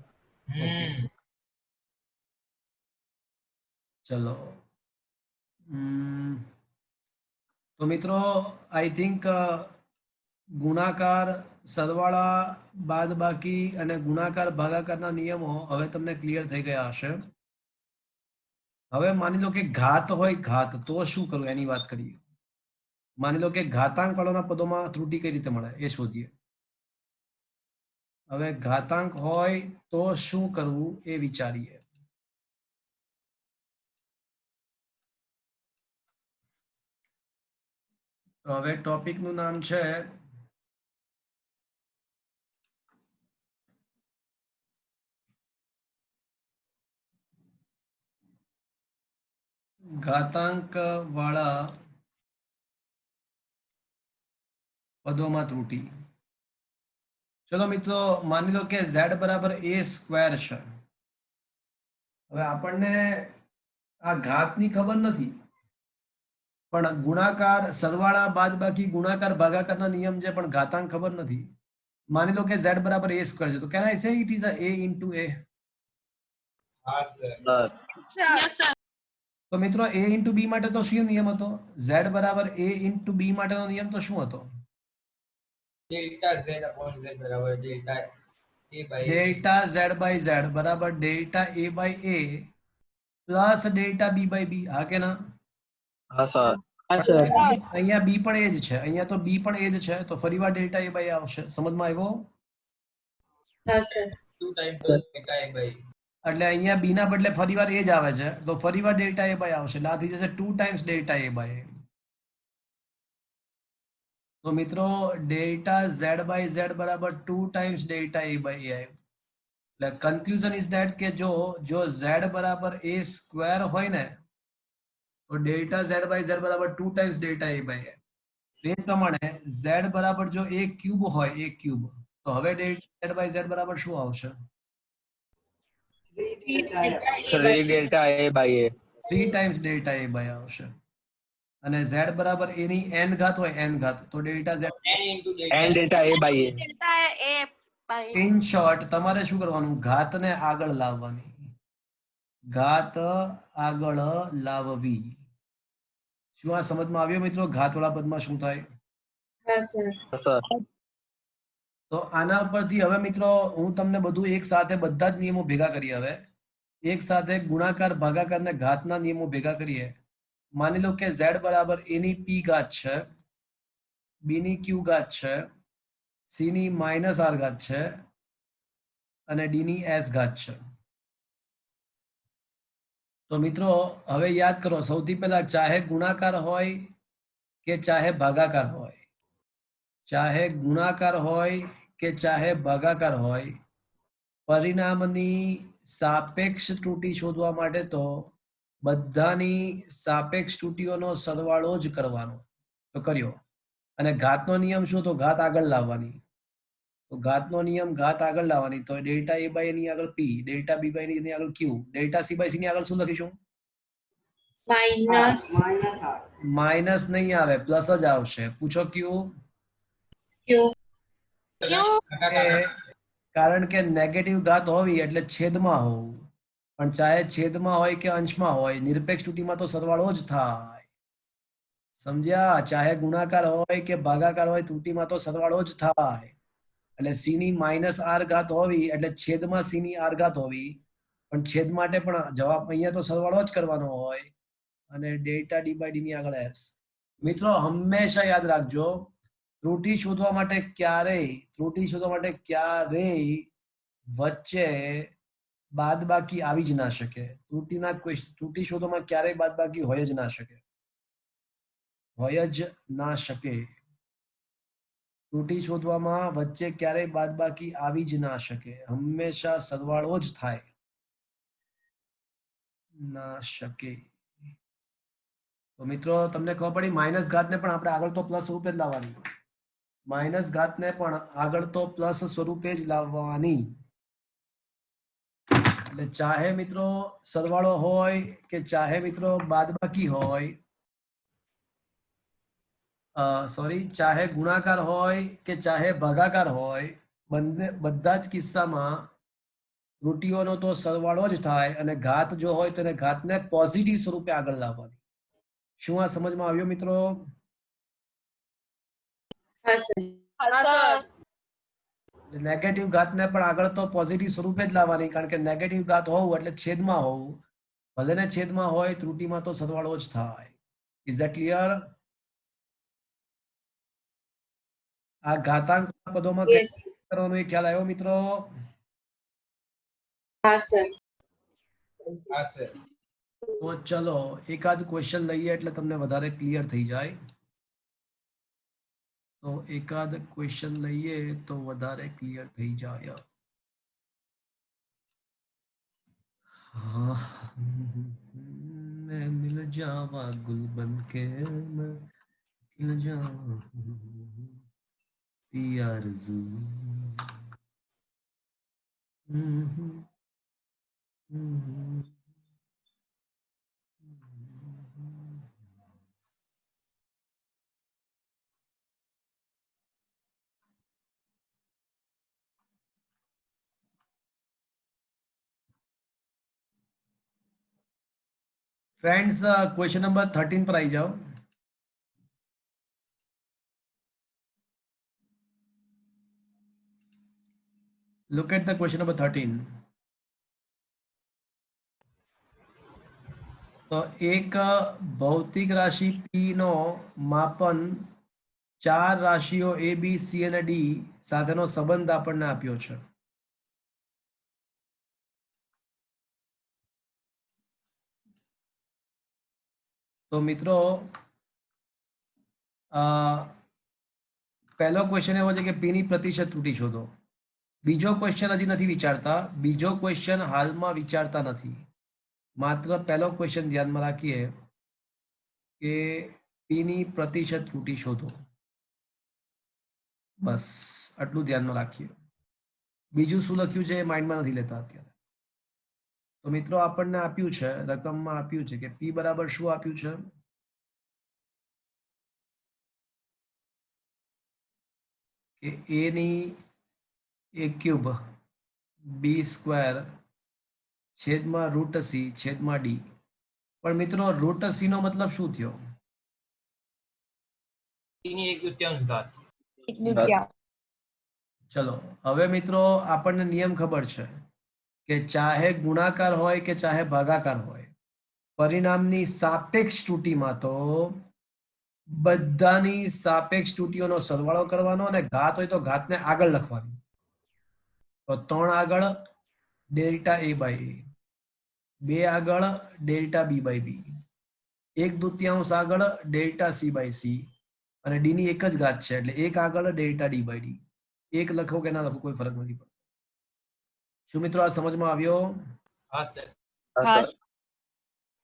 ચલો તો મિત્રો આઈ થિંક ગુણાકાર સરવાળા બાદબાકી અને ગુણાકાર ભાગાકારના નિયમો હવે તમને ક્લિયર થઈ ગયા હશે. હવે માની લો કે ઘાત હોય ઘાત તો શું કરવું એની વાત કરીએ. માની લો કે ઘાતાંક વાળાના પદોમાં ત્રુટિ કઈ રીતે મળે એ શોધીએ. હવે ઘાતાંક હોય તો શું કરવું એ વિચારીએ. તો હવે ટોપિક નું નામ છે ઘાતાંક વાળા પદોમાં ત્રુટિ. ચલો મિત્રો માની લો કે z બરાબર a સ્ક્વેર છે. હવે આપણને આ ઘાતની ખબર નથી પણ ગુણાકાર સરવાળા બાદબાકી ગુણાકાર ભાગાકારના નિયમ છે પણ ઘાતાંક ખબર નથી. માની લો કે z બરાબર a સ્ક્વેર છે તો કેન આઈ સે it is a into a? હા સર. Sir yes sir. તો મિત્રો a into b માટે તો શું નિયમ હતો? z બરાબર a into b માટેનો નિયમ તો શું હતો? ડેલ્ટા z અપોન z બરાબર delta a by delta z by z બરાબર delta a by a plus delta b by b. હા કે ના? હા સર. હા સર. અહીંયા બી પણ એ જ છે, અહીંયા તો બી પણ એ જ છે, તો ફરીવાર ડેલ્ટા એ બાય આવશે. સમજમાં આવ્યો? હા sir. 2 times delta a by એટલે અહીંયા બી ના બદલે ફરીવાર એ જ આવે છે, તો ફરીવાર ડેલ્ટા એ બાય આવશે. એટલે આ થઈ જશે 2 ટાઈમ્સ ડેલ્ટા એ બાય. તો મિત્રો ડેલ્ટા ઝેડ બાય ઝેડ બરાબર 2 ટાઈમ્સ ડેલ્ટા એ બાય એ. એટલે કન્ક્લુઝન ઇઝ ધેટ કે જો ઝેડ બરાબર એ સ્ક્વેર હોય ને તો ડેલ્ટા ઝેડ બાય ઝેડ બરાબર 2 ટાઈમ્સ ડેલ્ટા એ બાય એ. તે પ્રમાણે ઝેડ બરાબર જો એ ક્યુબ હોય, એ ક્યુબ, તો હવે ડેલ્ટા ઝેડ બાય ઝેડ બરાબર શું આવશે? 3 delta A by A. 3 times delta A by આવશે. અને ઝેડ બરાબર એની n ઘાત હોય, n ઘાત, તો delta Z. n into delta n delta A by A. Delta A by in short તમારે શું કરવાનું? ઘાતને આગળ લાવવાની. ઘાત આગળ લાવવી. શું આ સમજમાં આવ્યો મિત્રો? ઘાતવાળા પદમાં શું થાય? હા સર. હા સર. તો આના પરથી હવે મિત્રો હું તમને બધું એક સાથે બધા જ નિયમો ભેગા કરીએ. હવે એક સાથે ગુણાકાર, ભાગાકાર અને ઘાતના નિયમો ભેગા કરીએ. માની લો કે z બરાબર a ની p ઘાત છે, b ની q ઘાત છે, c ની માઇનસ r ઘાત છે અને d ની s ઘાત છે. તો મિત્રો હવે યાદ કરો, સૌથી પહેલા ચાહે ગુણાકાર હોય કે ચાહે ભાગાકાર હોય, ચાહે ગુણાકાર હોય કે ચાહે ભાગાકાર હોય, પરિણામની સાપેક્ષ ત્રુટી શોધવા માટે તો બધાની સાપેક્ષ ત્રુટીઓનો સરવાળો જ કરવાનો. તો કર્યો. અને ઘાતનો નિયમ શું? તો ઘાત આગળ લાવવાની. તો ઘાતનો નિયમ ઘાત આગળ લાવવાની. તો ડેલ્ટા a બાય ની આગળ p, ડેલ્ટા b બાય ની આગળ q, delta c by c ની આગળ શું લખીશું? માઇનસ માઇનસ નહીં આવે, પ્લસ જ આવશે. પૂછો ક્યુ? ક્યુ. કારણ કે નેગેટિવ ઘાત હોવી એટલે છેદમાં હોવું. પણ ચાહે છેદમાં હોય કે અંશમાં હોય, નિરપેક્ષ ત્રુટીમાં તો સરવાળો જ થાય. સમજ્યા? ચાહે ગુણાકાર હોય કે ભાગાકાર હોય, ત્રુટીમાં તો સરવાળો જ થાય. એટલે c ની માઇનસ r ઘાત હોવી એટલે છેદમાં c ની r ઘાત હોવી, પણ છેદ માટે પણ જવાબ અહીંયા તો સરવાળો જ કરવાનો હોય. અને ડેલ્ટા d બાય d ની આગળ s. મિત્રો હંમેશા યાદ રાખજો, ત્રુટી શોધવા માટે ક્યારેય વચ્ચે બાદબાકી આવી જ ના શકે. ત્રુટી શોધવામાં ક્યારેય બાદબાકી હોય જ ના શકે. ત્રુટી શોધવામાં વચ્ચે ક્યારેય બાદબાકી આવી જ ના શકે. હંમેશા સરવાળો જ થાય. ના શકે. તો મિત્રો તમને ખબર પડી, માઇનસ ઘાતને પણ આપણે આગળ તો પ્લસ સ્વરૂપે જ લાવવાની. માઇનસ ઘાતને પણ આગળ તો પ્લસ સ્વરૂપે જ લાવવાની. એટલે ચાહે મિત્રો સરવાળો હોય કે ચાહે મિત્રો બાદબાકી હોય, ચાહે ગુણાકાર હોય કે ચાહે ભાગાકાર હોય, બધા જ કિસ્સામાં ત્રુટીઓનો તો સરવાળો જ થાય. અને ઘાત જો હોય તો એને ઘાતને પોઝિટિવ સ્વરૂપે આગળ લાવવાની. શું આ સમજમાં આવ્યો મિત્રો? હા સર. નેગેટિવ ઘાતને પણ આગળ તો પોઝિટિવ સ્વરૂપે જ લાવવાની, કારણ કે નેગેટિવ ઘાત હોવું એટલે છેદમાં હોવું. ભલે ને છેદમાં હોય, ત્રુટીમાં તો સરવાળો જ થાય. Is that clear? આ ઘાતાંક પદોમાં યસ. કરવાનો એ ખ્યાલ આવ્યો મિત્રો? હા સર. હા સર. તો ચલો એકાદ ક્વેશ્ચન લઈએ એટલે તમને વધારે ક્લિયર થઈ જાય. તો એકાદ ક્વેશ્ચન લઈએ તો વધારે ક્લિયર થઈ જાય. मैं मिल जावा गुल बन के, मैं खिल जावा सी आरज़ू. फ्रेंड्स क्वेश्चन नंबर 13 पर आई जाओ. Look at the question number 13. તો એક ભૌતિક રાશિ P નો માપન 4 રાશિઓ A, B, C અને D સાથેનો સંબંધ આપણને આપ્યો છે. તો મિત્રો પહેલો ક્વેશ્ચન એવો છે કે P ની પ્રતિશત ત્રુટી શોધો. બીજો ક્વેશ્ચન હજી નથી વિચારતા. બીજો ક્વેશ્ચન હાલમાં વિચારતા નથી. માત્ર પહેલો ક્વેશ્ચન ધ્યાનમાં રાખીએ કે P ની પ્રતિશત ત્રુટી શોધો. બસ આટલું ધ્યાનમાં રાખીએ. બીજું શું લખ્યું છે એ માઇન્ડમાં નથી લેતા અત્યારે. તો મિત્રો આપણને આપ્યું છે, રકમમાં આપ્યું છે કે P બરાબર શું આપ્યું છે? કે A ની A ક્યુબ B સ્ક્વેર છેદમાં રૂટ C છેદમાં D. પણ મિત્રો રૂટ C નો મતલબ શું થયો? ની 1/3 ઘાત. ચલો હવે મિત્રો આપણને નિયમ ખબર છે કે ચાહે ગુણાકાર હોય કે ચાહે ભાગાકાર હોય, પરિણામની સાપેક્ષ ત્રુટીમાં તો બધાની સાપેક્ષ ત્રુટીઓનો સરવાળો કરવાનો અને ઘાત હોય તો ઘાતને આગળ લખવાની. તો 3 આગળ ડેલ્ટા A બાય A, 2 આગળ ડેલ્ટા B બાય B, 1/2 આગળ ડેલ્ટા C બાય C અને D ની એક જ ઘાત છે એટલે 1 આગળ ડેલ્ટા D બાય D. 1 લખો કે ના લખો કોઈ ફરક નથી પડતો. શું મિત્રો આ સમજમાં આવ્યો? હા સર. હા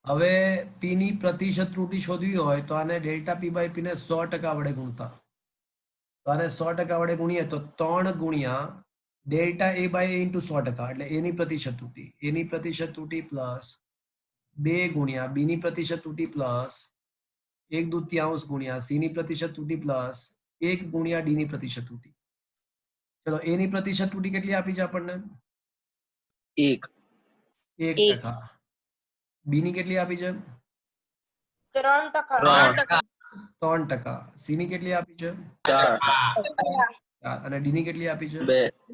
હવે P ની પ્રતિશત ત્રુટી શોધવી હોય તો આને ડેલ્ટા P બાય P ને 100% વડે ગુણતા. તો આને 100% વડે ગુણીએ તો 3 ગુણ્યા delta A by A into 100% એટલે A ની પ્રતિશત ત્રુટી. A ની પ્રતિશત ત્રુટી પ્લસ 2 ગુણ્યા B ની પ્રતિશત ત્રુટી પ્લસ 1/2 ગુણ્યા C ની પ્રતિશત ત્રુટી પ્લસ 1 ગુણ્યા D ની પ્રતિશત ત્રુટી. ચલો A ની પ્રતિશત ત્રુટી કેટલી આપી છે આપણને? 1%. B ની કેટલી આપી છે? 3%. 3%. C ની કેટલી આપી છે? 4. અને D ની કેટલી આપી છે?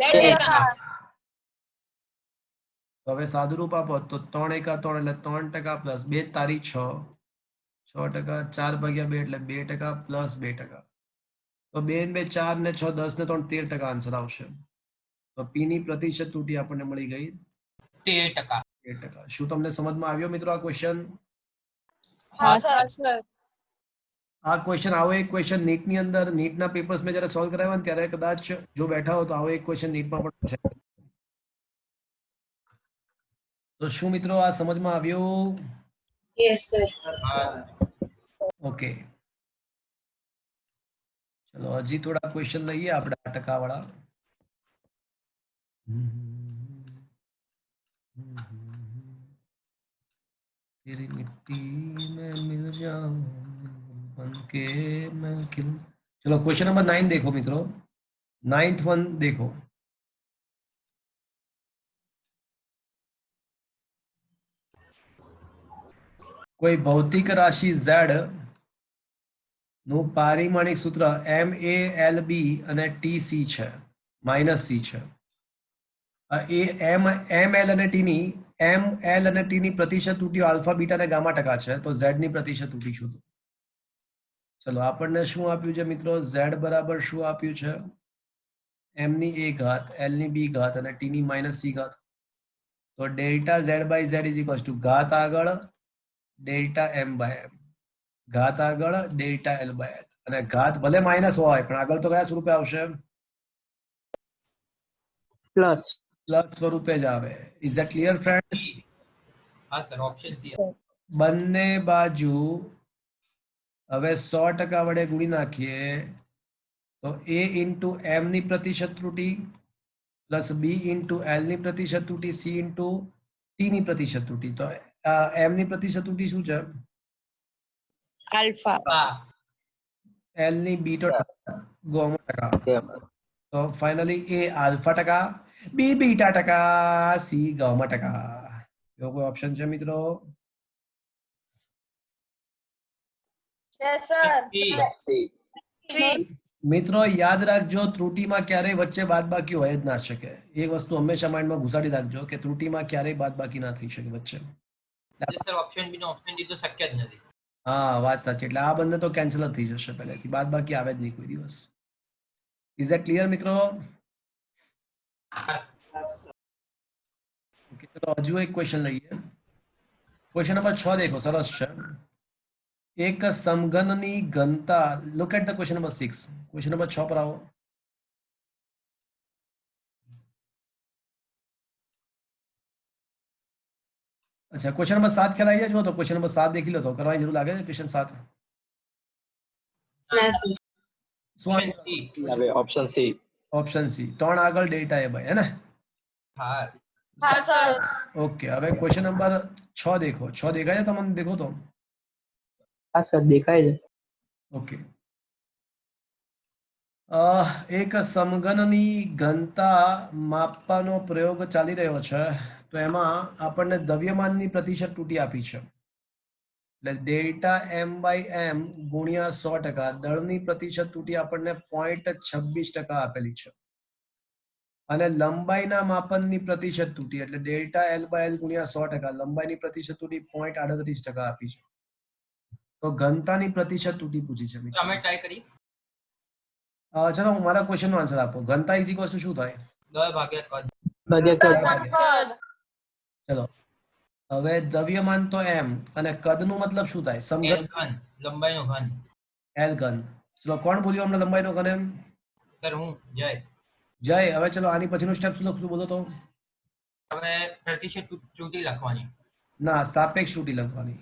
2%. તો હવે સાદુરૂપ આપો તો 3 એકા 3 એટલે 3% પ્લસ 2 તારી 6, 6%, 4/2 એટલે 2% પ્લસ 2%. તો 2 ને 2 4 ને 6 10 ને 3 13% આન્સર આવશે. તો P ની પ્રતિશત ત્રુટી આપણને મળી ગઈ 13%. 13%. શું તમને સમજમાં આવ્યો મિત્રો આ ક્વેશ્ચન? હા સર. આ ક્વેશ્ચન આવો એક ક્વેશ્ચન નીટની અંદર નીટના પેપર્સ મેં જ્યારે સોલ્વ કરાવ્યા ને ત્યારે કદાચ જો બેઠા હો તો આવો એક ક્વેશ્ચન નીટમાં પણ પૂછાય. તો શું મિત્રો આ સમજમાં આવ્યું? Yes, sir. ઓકે ચલો હજી થોડા ક્વેશ્ચન લઈએ આપણે આ ટકાવાળા. तेरी मिट्टी में मिल जाऊं बनके मैं खिलूं. चलो क्वेश्चन नंबर 9 देखो मित्रों. 9th वन देखो. કોઈ ભૌતિક રાશિ Z નું પારિમાણિક સૂત્ર MALB અને TC છે -C છે. એ ML અને T ની ML અને T ની પ્રતિશત ત્રુટીઓ આલ્ફા બીટા અને ગામા ટકા છે. તો Z ની પ્રતિશત ત્રુટી શોધો. ચલો આપણને શું આપ્યું છે મિત્રો? Z બરાબર શું આપ્યું છે? M ની A ઘાત, L ની B ઘાત અને T ની -C ઘાત. તો delta Z by Z is equals to ઘાત આગળ ડેલ્ટા M બાય M, ઘાત આગળ ડેલ્ટા L બાય L અને ઘાત ભલે માઇનસ હોય પણ આગળ તો કયા સ્વરૂપે આવશે? પ્લસ સ્વરૂપે જ આવે. Is that clear friends? હા સર. Option C. બંને બાજુ હવે 100% વડે ગુણી નાખીએ તો A ઇન્ટુ M ની પ્રતિશત ત્રુટી પ્લસ B ઇન્ટુ L ની પ્રતિશત ત્રુટી C ઇન્ટુ T ની પ્રતિશત ત્રુટી. તો M ની પ્રતિશત ત્રુટી શું છે? આલ્ફા. L ની બીટા ટકા. તો ફાઇનલી A આલ્ફા ટકા, B બીટા ટકા, C ગામા ટકા. એવો કોઈ ઓપ્શન છે મિત્રો? Yes, sir. મિત્રો યાદ રાખજો ત્રુટીમાં ક્યારેય વચ્ચે બાદબાકી હોય જ ના શકે. એક વસ્તુ હંમેશા માઇન્ડમાં ઘુસાડી રાખજો કે ત્રુટીમાં ક્યારેય બાદબાકી ના થઈ શકે વચ્ચે. સર ઓપ્શન બી નો ઓપ્શન ડી તો શક્ય જ નથી. હા વાત સાચી, એટલે આ બંને તો કેન્સલ જ થઈ જશે પહેલેથી, બાદ બાકી આવે જ નહીં કોઈ દિવસ. ઇઝ ધેટ ક્લિયર મિત્રો? બસ. ઓકે, તો હજુ એક ક્વેશ્ચન લઈએ. ક્વેશ્ચન નંબર 6 દેખો, સરસ છે. એક સમઘનની ઘનતા, look at the question number 6. Question number 6 પર આવો. अच्छा, क्वेश्चन नंबर 7 ખ્યાલ આવી જાય? જો તો ક્વેશ્ચન નંબર 7 દેખી લો તો, કરવાની જરૂર લાગે છે ક્વેશ્ચન 7? ના સર. શું ઓપ્શન સી. હવે ઓપ્શન સી. ઓપ્શન સી, 3 આગળ ડેલ્ટા એ બાય, હે ને? હા હા સર. ઓકે, હવે ક્વેશ્ચન નંબર 6 દેખો. 6 દેખાય છે તમને? દેખો તો. હા સર દેખાય છે. ઓકે. એક સમઘનની ઘનતા માપવાનો પ્રયોગ ચાલી રહ્યો છે. તો એમાં આપણને દ્રવ્યમાનની પ્રતિશત તૂટી આપી છે, એટલે ડેલ્ટા એમ બાય એમ ગુણ્યા 100%. દળની પ્રતિશત તૂટી આપણને 0.26% આપેલી છે. અને લંબાઈના માપનની પ્રતિશત તૂટી એટલે ડેલ્ટા એલ બાય એલ ગુણ્યા 100%. લંબાઈની પ્રતિશત તૂટી 0.38% આપી છે. તો ઘનતાની પ્રતિશત તૂટી પૂછી છે મિત્રો. તમે ટ્રાય કરી. ચલો હું મારા ક્વેશ્ચન નો આન્સર આપો. ઘનતા ઇઝ ઇક્વલ ટુ શું થાય? 10 ભાગ્યા કદ. કદ. ચલો, હવે દ્રવ્યમાન તો એમ, અને કદનું મતલબ શું થાય? એલ સમઘન, ઘન, લંબાઈનો ઘન. એલ ઘન. ચલો, કોણ બોલ્યું હમણાં લંબાઈનો ઘન એમ? સર હું જય. જય. હવે ચલો આની પછીનું સ્ટેપ શું લખશું બોલો તો? હવે પ્રતિશત તૂટી લખવાની. ના, સાપેક્ષ તૂટી લખવાની.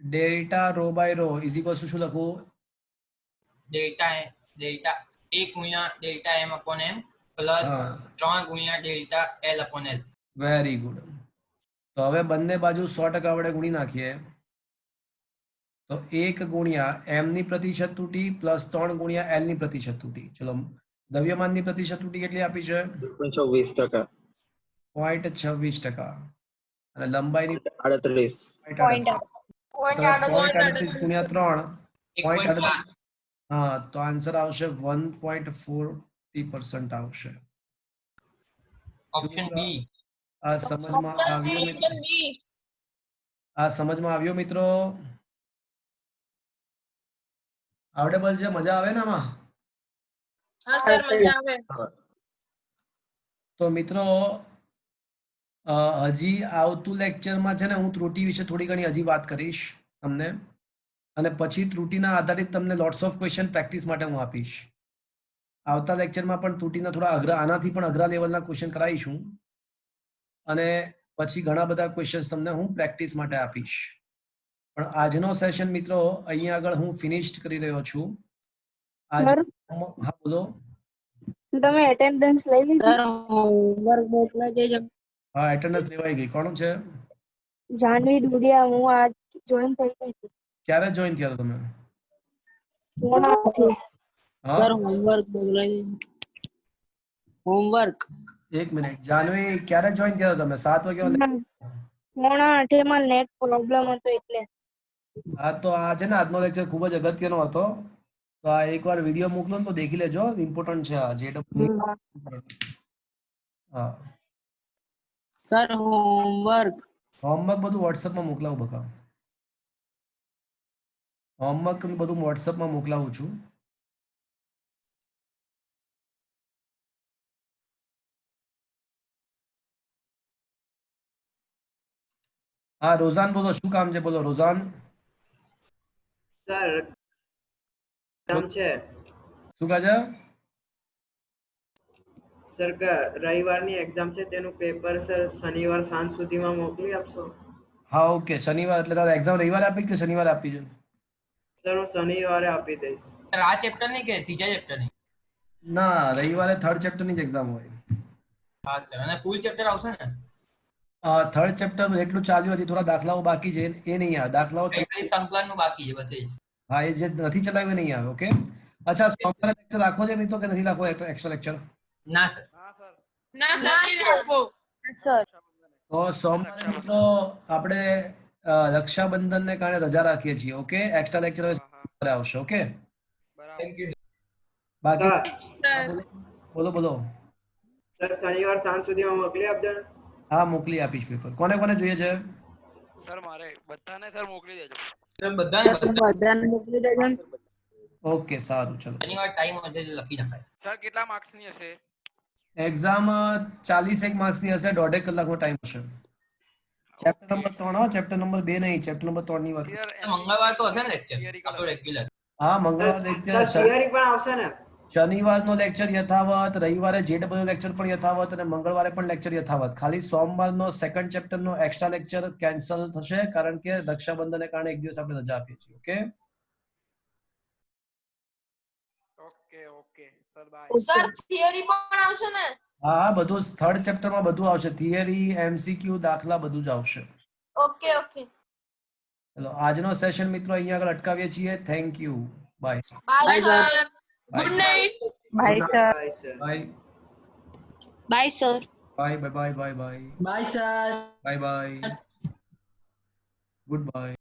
Delta rho by rho is equal to શું લખવું? ડેલ્ટા એ ગુણ્યા delta M upon M plus હા. 3 ગુણ્યા delta L upon L. Very good. તો હવે બંને બાજુ 100% વડે ગુણી નાખીએ. તો 1 ગુણ્યા એમ ની પ્રતિશત તૂટી પ્લસ 3 ગુણ્યા એલ ની પ્રતિશત તૂટી. ચલો, દ્રવ્યમાનની પ્રતિશત તૂટી કેટલી આપી છે? 26%. 0.26%. અને લંબાઈની 38. 0.38. પોઈન્ટ તો 0.38 ગુણ્યા 3, 1.4. 0.38. હા, તો આન્સર આવશે 1.40% આવશે. Option B. આ સમજમાં આવ્યો મિત્રો? આ સમજમાં આવ્યો મિત્રો? આવડેબલ છે? મજા આવે ને આમાં? હા સર, મજા આવે. તો મિત્રો હજી આવતું લેક્ચરમાં છે ને હું ત્રુટિ વિશે થોડી ઘણી હજી વાત કરીશ તમને, અને પછી ત્રુટિના આધારિત તમને લોટ્સ ઓફ ક્વેશ્ચન પ્રેક્ટિસ માટે હું આપીશ. આવતા લેક્ચરમાં પણ ત્રુટિના થોડા અઘરા, આનાથી પણ અઘરા લેવલના ક્વેશ્ચન કરાવીશું, અને પછી ઘણા બધા ક્વેશ્ચન્સ તમને હું પ્રેક્ટિસ માટે આપીશ. પણ આજનો સેશન મિત્રો અહીંયા આગળ હું ફિનિશ્ડ કરી રહ્યો છું. આજ હા બોલો. તમે એટેન્ડન્સ લઈ લીધી? સર હોમવર્ક મોકલાઈ દેજો. હા, એટેન્ડન્સ લેવાઈ ગઈ. કોણ છે? જાનવી ડુડિયા. હું આજ જોઈન થઈ ગઈ હતી. ક્યારે જોઈન થયા હતા તમે? પોણા 8. હા, સર હોમવર્ક મોકલાઈ દેજો. હોમવર્ક. એક મિનિટ. જાનવી ક્યારે જોઈન થયા હતા તમે? 7 વાગે? પોણા 8 માં નેટ પ્રોબ્લેમ હતો એટલે. હા, તો આ છે ને આજનો લેક્ચર ખૂબ જ અગત્યનો હતો. તો આ એકવાર વિડીયો મોકલો ને તો દેખી લેજો, ઇમ્પોર્ટન્ટ છે આ જે. હા, સર હોમવર્ક. હોમવર્ક બધું વોટ્સઅપમાં મોકલાવું બકા. હોમવર્ક બધું વોટ્સઅપમાં મોકલાવું છું. હા, રોઝાન બોલો, શું કામ છે? બોલો રોઝાન. સર કામ છે શું કહે છે? સર રવિવારની એક્ઝામ છે, તેનું પેપર સર શનિવાર સાંજ સુધીમાં મોકલી આપશો? હા, ઓકે. શનિવાર એટલે તારે એક્ઝામ રવિવારે આપી કે શનિવારે આપી છે? સર હું શનિવારે આપી દઈશ. સર આ ચેપ્ટર નહીં કે ત્રીજા ચેપ્ટર નહીં? ના, રવિવારે 3rd ચેપ્ટરની જ એક્ઝામ હોય. હા સર, અને ફૂલ ચેપ્ટર આવશે ને? 3rd ચેપ્ટર એટલું ચાલ્યું, હજી થોડા દાખલાઓ બાકી છે, એ નહીં આવે. દાખલાઓ કંઈ સંકલનનું બાકી છે બસ એ જ. હા, એ જે નથી ચલાવ્યું એ નહીં આવે. ઓકે. અચ્છા, સોમવારે લેક્ચર રાખવો છે મિત્રો કે નથી રાખવો? Extra lecture? ના સર. ના સર. તો સોમવારે મિત્રો આપણે રક્ષાબંધનને કારણે રજા રાખીએ છીએ. ઓકે, એક્સ્ટ્રા લેક્ચર આવશે. Okay, thank you. બાકી સર. બોલો બોલો. સર શનિવાર સાંજ સુધીમાં મોકલી આપજો ને. હા, મોકલી આપીશ પેપર. કોને કોને જોઈએ છે? સર મારે બધાને સર મોકલી દેજો. સર બધાને બધાને મોકલી દેજો ને. ઓકે સારું ચલો શનિવાર ટાઈમ વધે એટલે લખી નખાય. સર કેટલા માર્ક્સની હશે? એક્ઝામ 41 માર્ક્સની હશે, 1.5 કલાકનો ટાઈમ હશે. ચેપ્ટર નંબર 3 ચેપ્ટર નંબર 2 નહીં, ચેપ્ટર નંબર 3 ની વાત. મંગળવાર તો હશે ને લેક્ચર આપણો રેગ્યુલર? હા મંગળવાર લેક્ચર, થિયરી પણ આવશે ને? શનિવારનો લેક્ચર યથાવત, રવિવારે JW લેક્ચર પણ યથાવત અને મંગળવારે પણ લેક્ચર યથાવત. ખાલી સોમવારનો સેકન્ડ ચેપ્ટરનો એક્સ્ટ્રા લેક્ચર કેન્સલ થશે કારણ કે રક્ષાબંધનને કારણે એક દિવસ આપણે રજા આપીએ છીએ. Okay okay okay sir bye. Sir theory પણ આવશે ને? હા હા બધું થર્ડ ચેપ્ટરમાં બધું આવશે, થિયરી, MCQ, દાખલા બધું જ આવશે. ઓકે ઓકે ચલો આજનો સેશન મિત્રો અહીંયા આગળ અટકાવીએ છીએ. Thank you, bye bye Bye, sir. Sir. Good night. Bye, sir. Bye, sir. Bye Bye, sir. Bye bye bye bye bye bye sir. Bye bye good by.